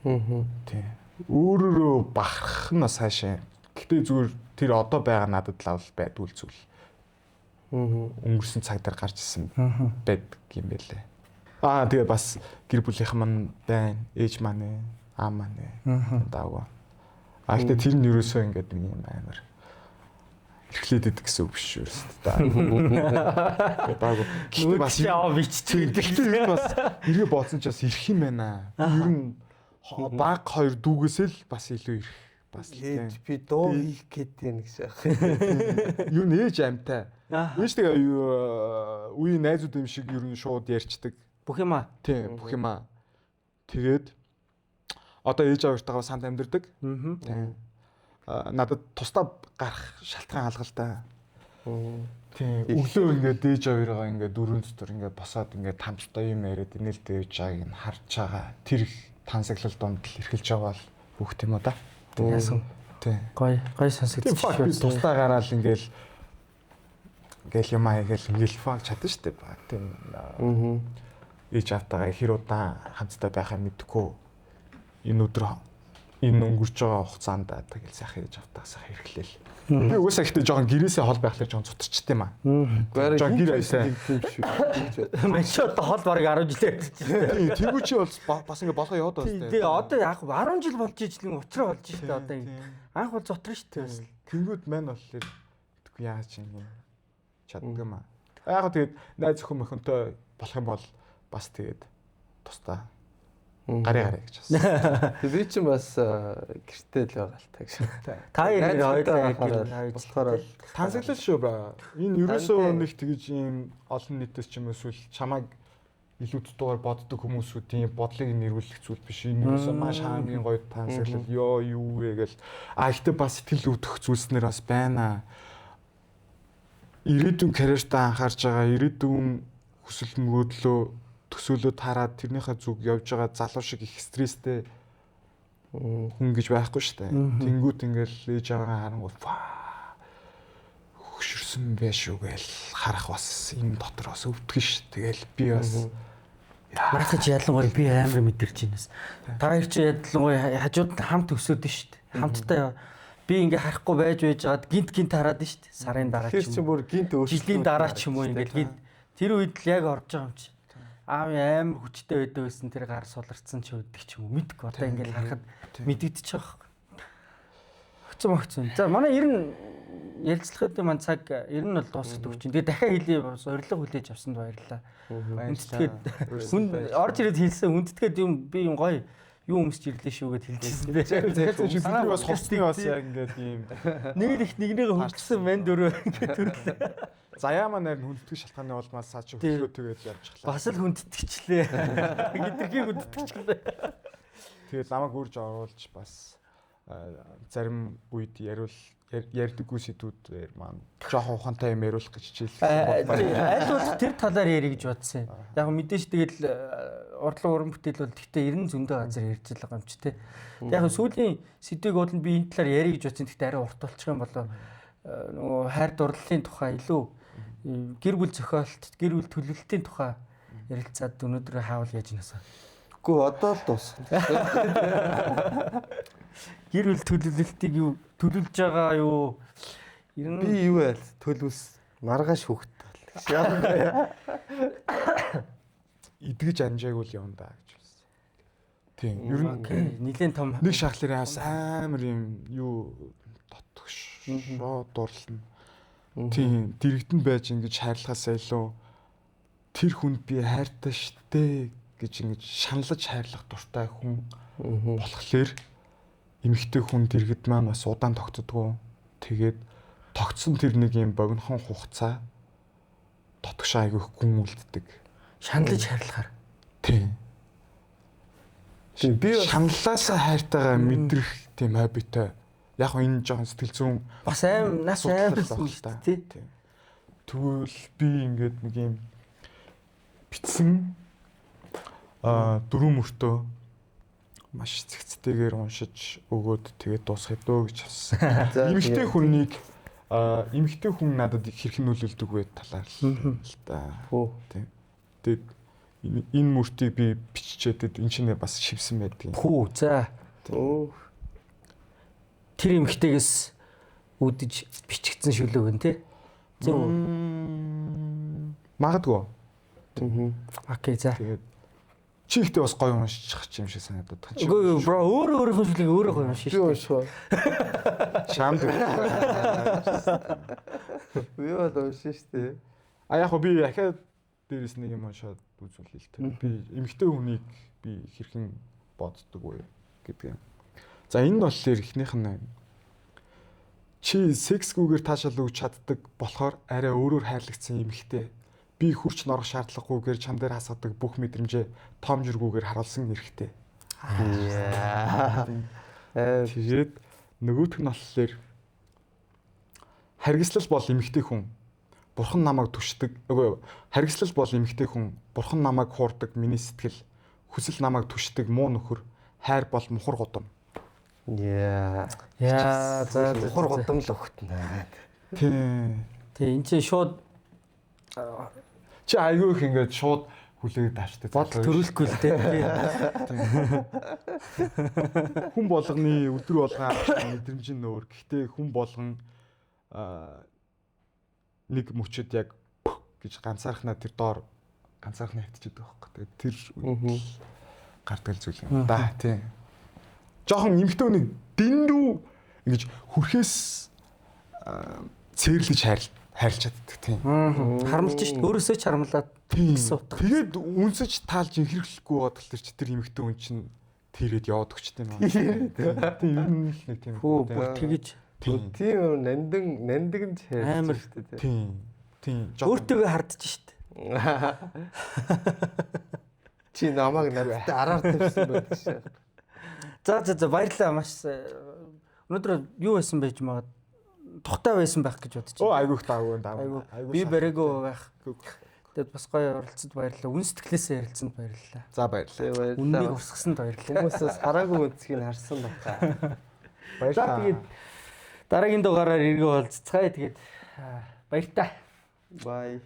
Speaker 3: Тий. Өөрөөрөө бахархнаас хаашаа. Гэтэ зүгээр тэр одоо байгаа надад лавл байдгүй зүйл. Өнгөрсөн цаг дээр гарч исэн байдаг юм байлээ. Тэгээ бас гэр бүлийнхэн маань байна. Ээж маань, аав маань даагаа. Гэхдээ тэр нь ерөөсөө ингээд нэг юм амар эрхлээд идэг гэсэн үг биш шүү дээ. Даагаа. Гэхдээ бас
Speaker 2: яа биччихвээ.
Speaker 3: Гэхдээ бас эргээ бодсон ч бас ирэх юм байна. Ер нь баг хоёр дүүгээсээ л бас илүү ирэх. Бас
Speaker 1: л би дуу хийх гэдэг юм гэсэн.
Speaker 3: Юу нээж амтай. Ээж тэгээ үе найзууд юм шиг ер нь шууд ярьцдаг.
Speaker 2: Бүх юм аа.
Speaker 3: Тийм, бүх юм аа. Тэгээд одоо ээж аваартайгаа санд амьдэрдэг. Тийм. Надад тусдаа гарах шалтгаан алгалтай. Тийм өглөө ингээд дээж аваараа ингээд дөрөв дотор ингээд босоод ингээд тамтай юм яриад инээл дээж байгааг нь харж байгаа. Тэр их тансаглал донд л эрхэлж байгаа л бүх юм уу да.
Speaker 2: Яасан.
Speaker 3: Тийм.
Speaker 2: Гой санагдчих
Speaker 3: Тийм
Speaker 2: шүү.
Speaker 3: тусдаа гараал ингээл юм аагээл ингээл фак чадсан шүү дээ ба. Тийм. Ээж автагаа хэр удаан хамтдаа байхаа мэдэхгүй. Энэ өдөр энэ өнгөрч байгаа хугацаанд тэгэл сайхан ээж автаа сайхан хэрэглээл. Би угаасаа ихтэй жоохон гэрээсээ хол байхлаар жоохон цутарчт юм аа. Жоохон гэр айсаа.
Speaker 2: Мачи одоо хол бараг 10 жил ярьж.
Speaker 3: Тэнгүү чи бол бас ингээ болгоо яваад байна.
Speaker 2: Тэгээ одоо яг 10 жил болж ижлэн утраа болж штэ одоо анх бол зотрон штэ бас.
Speaker 3: Тэнгүүд маань болохоор тэггүй яаж юм чаддаг юм аа. Яг тэгээд найз зөвхөн мөхөнтэй болох юм бол бас тэгээд тустаа гараа гэж байна.
Speaker 1: Тэг би чинь бас гэртээ л байгаа л та гэж.
Speaker 2: Та хоёроо
Speaker 1: болохоор
Speaker 3: Тансаглал шүү ба. Энэ ерөөсөө нэг тэгж ийм олон нийтээс ч юм эсвэл чамайг илүү дутуугаар боддог хүмүүсүүдийн бодлыг нэрвүүлэх зүйл биш. Энэ ерөөсөө маш хамгийн гоё тансаглал ёо юу вэ гэл. Ихтэй бас сэтгэл өвдөх зүйлснэр бас байна. Ирээдүйн карьертаа анхаарч байгаа, ирээдүйн хүсэл мөрөөдлөө төсөөлөд хараад тэрнийхээ зүг явж байгаа залуу шиг их стресстэй хүн гэж байхгүй шүү дээ. Тэнгүүд ингээл ээж аваагаа харангуй хөшөрсөн байш уу гээл харах бас энэ дотор бас өвдгөн ш. Тэгэл би бас
Speaker 2: Манайх ч ялангуяа би амар мэдэрч байна. Та хоёр чи ялангуяа хажууд нь хамт өсөөд нь шүү дээ. Хамтдаа би ингээ харахгүй байж байгаад гинт хараад нь шүү дээ. Сарын дараа ч
Speaker 1: тэр чинь бүр гинт өөрчлөлт.
Speaker 2: жилийн дараа ч юм уу ингээ гинт тэр үед л яг орж байгаа юм чи. Аав амар хүчтэй байдаг байсан тэр гар суларцсан ч үүддэг ч юм уу мэдгүй. Одоо ингээ харахад мэдэгдэж байгаа. Хөцөн. За манай ер нь ярилцлагын маань цаг ер нь бол дуусах төвчин. Тэгээ дахиад хэлье бас урилга хүлээж авсанд баярлалаа. Үндтгээд хүн орж ирээд хэлсэн үндтгээд юм би юм гоё юу өмсч ирлээ шүү гэд хэлжсэн.
Speaker 3: би бас хосны бас яг ингээд ийм
Speaker 2: Нэг их нэгнийг хөнгөсөн мэн дөрөв ингээд төрлөө.
Speaker 3: заяа маань нэр хүндэтгэх шалтгааны улмаас цаа чи хөдөлгөө тэгээд явчихлаа.
Speaker 2: Бас л хүндэтгчлээ. Гидэрхий хүндэтгчлээ.
Speaker 3: Тэгээд намайг үрж оруулж бас зарим үед ярьдаггүй сэдвүүдээр маань жоохон ухаантай юм яриулах гэж хичээлсэн.
Speaker 2: Аль болох тэр талаар ярих гэж бодсон. Яг мэдээж тэгэл урдлага уран бүтээл бол гэхдээ 90 зөндөө газар ярьж байгаа юм чи тэ. Яг сүүлийн сэдвийг бол би энэ талаар ярих гэж бодсон. Гэхдээ арай урт болчих юм болоо нөгөө хайр дурлалын тухай илүү гэр бүл зохиолт, гэр бүл төлөвлөлтийн тухай ярилцаад өнөөдөр хаавал яаж нээсэ.
Speaker 1: Үгүй одоо л дуусах.
Speaker 2: Гэр бүл төлөвлөлтийг юу төлөвлөж байгаа юу?
Speaker 1: Би юу байл төлөвс маргааш хөвгт бол.
Speaker 3: Идгэж анжаагүй л юм да гэж хэлсэн. Тийм. Ер нь
Speaker 2: Нилийн том
Speaker 3: нэг шахлын бас амар юм юу дотгош дурлна. Тийм. Дэрэгдэн байж ингэж хайрлахаас илүү тэр хүнд би хайртай штэ гэж ингэж шаналж хайрлах дуртай хүн болохоор эмэгтэй хүн дэргэд маань бас удаан тогтдгоо. Тэгээд тогтсон тэр нэг юм богинохон хугацаа дотгош айгүй гүн үлддэг.
Speaker 2: шаналж хайрлахаар.
Speaker 3: Тийм.
Speaker 1: Би
Speaker 3: шаналлаасаа хайртайгаа мэдрэх тийм хоббитой. Яг энэ жоохон сэтгэл зүйн
Speaker 2: Бас аим нас аим тий.
Speaker 3: Тэгвэл би ингээд нэг юм битсэн дөрөв мөртөө маш цэгцтэйгээр уншиж өгөөд тэгээд дуусгая дөө гэж хэлсэн. Эмэгтэй хүнийг эмэгтэй хүн надад хэрхэн нөлөөлдөг вэ талаар л та. Тэгээд энэ мөртийг би биччихэд энэ чинь бас шивсэн байдаг.
Speaker 2: Хүү за. Тэр эмэгтэйгээс үдэж бичигдсэн шүлэг тий. Зөв.
Speaker 3: Магадгүй.
Speaker 2: Окей за.
Speaker 3: Тэгээд чи ихтэй бас гоё уншчих юм шиг санагдаад байна.
Speaker 2: Үгүй бро өөрөө шүлэг өөрөө гоё уншиж
Speaker 1: би уншваа.
Speaker 3: Чамд.
Speaker 1: Би бол уншиж штэ.
Speaker 3: Яг би дахиад дээрээс нэг юм уншаад үзүүлээ л дээ. Би эмэгтэй хүнийг би хэрхэн боддог вэ гэдэг юм. За энэ нь болохоор эхнийх нь чи сексгүйгээр таашаал өгч чаддаг болохоор арай өөрөөр хайрлагдсан эмэгтэй. Би хурч норох шаардлагагүйгээр чам дээр хасгадаг бүх мэдрэмжээ том жиргүүгээр харуулсан эрхтэй. Тэгээд нөгөөх нь болохоор харгислал бол эмэгтэй хүн бурхан намайг түшдэг. Үгүй харгислал бол эмэгтэй хүн бурхан намайг хуурдаг миний сэтгэл хүсэл намайг түшдэг муу нөхөр хайр бол мухар гудам.
Speaker 2: За
Speaker 1: хор годом л өгтнэ.
Speaker 3: Тий.
Speaker 2: Тэгээ эн чинь шууд
Speaker 3: Чи айгүй их ингээд шууд хүлээгээд авчтай.
Speaker 2: бодол төрүүлэхгүй л дээ.
Speaker 3: Хүн болгоны өдөр болгон мэдрэмж нь өөр. Гэхдээ хүн болгон нэг мөчөд яг гэж ганцаархнаа тэр доор ганцаархнаа хатчихдаг байхгүй. Тэгээд тэр гардаг зүйл юм да. Тийм. Жохон эмхтэй үнийг дэндүү ингэж хүрхээс цэрлэж хайрлж чаддаг тийм.
Speaker 2: Харамлж шít өөрөөсөө ч харамлаад гэсэн утга.
Speaker 3: Тэгээд үнсэж таалж хэрэглэхгүй бодол тэр чи тэр эмхтэй хүн чинь тэрэд яваад өгчт юм аа. Тийм ер нь л нэг тийм.
Speaker 2: Хөө бүр тэгэж
Speaker 1: Тийм нандин ч
Speaker 2: амар
Speaker 1: шүү дээ.
Speaker 3: Тийм. Тийм.
Speaker 2: өөртөөгөө хардж шít.
Speaker 1: Чи намайг надтай араар тавьсан байдаг шээ.
Speaker 2: За баярлалаа маш. Өнөөдөр юу байсан байж магад тухтай байсан байх гэж бодож
Speaker 3: Оо
Speaker 2: байна.
Speaker 3: айгүйх даа.
Speaker 2: Айгуу би бариагөө байх. Тэгэд бас гоё оролцоод баярлалаа. Үн сэтгэлээсээ ярилцсанд баярлалаа.
Speaker 3: За баярлалаа.
Speaker 2: Үннийг урсгасанд баярлалаа.
Speaker 1: Хүмүүсээс хараагүй үнцгийг харсан байна.
Speaker 2: За тэгээд дараагийн дугаараар эргөө уулзцгаая. Тэгээд баяр та.
Speaker 1: Bye.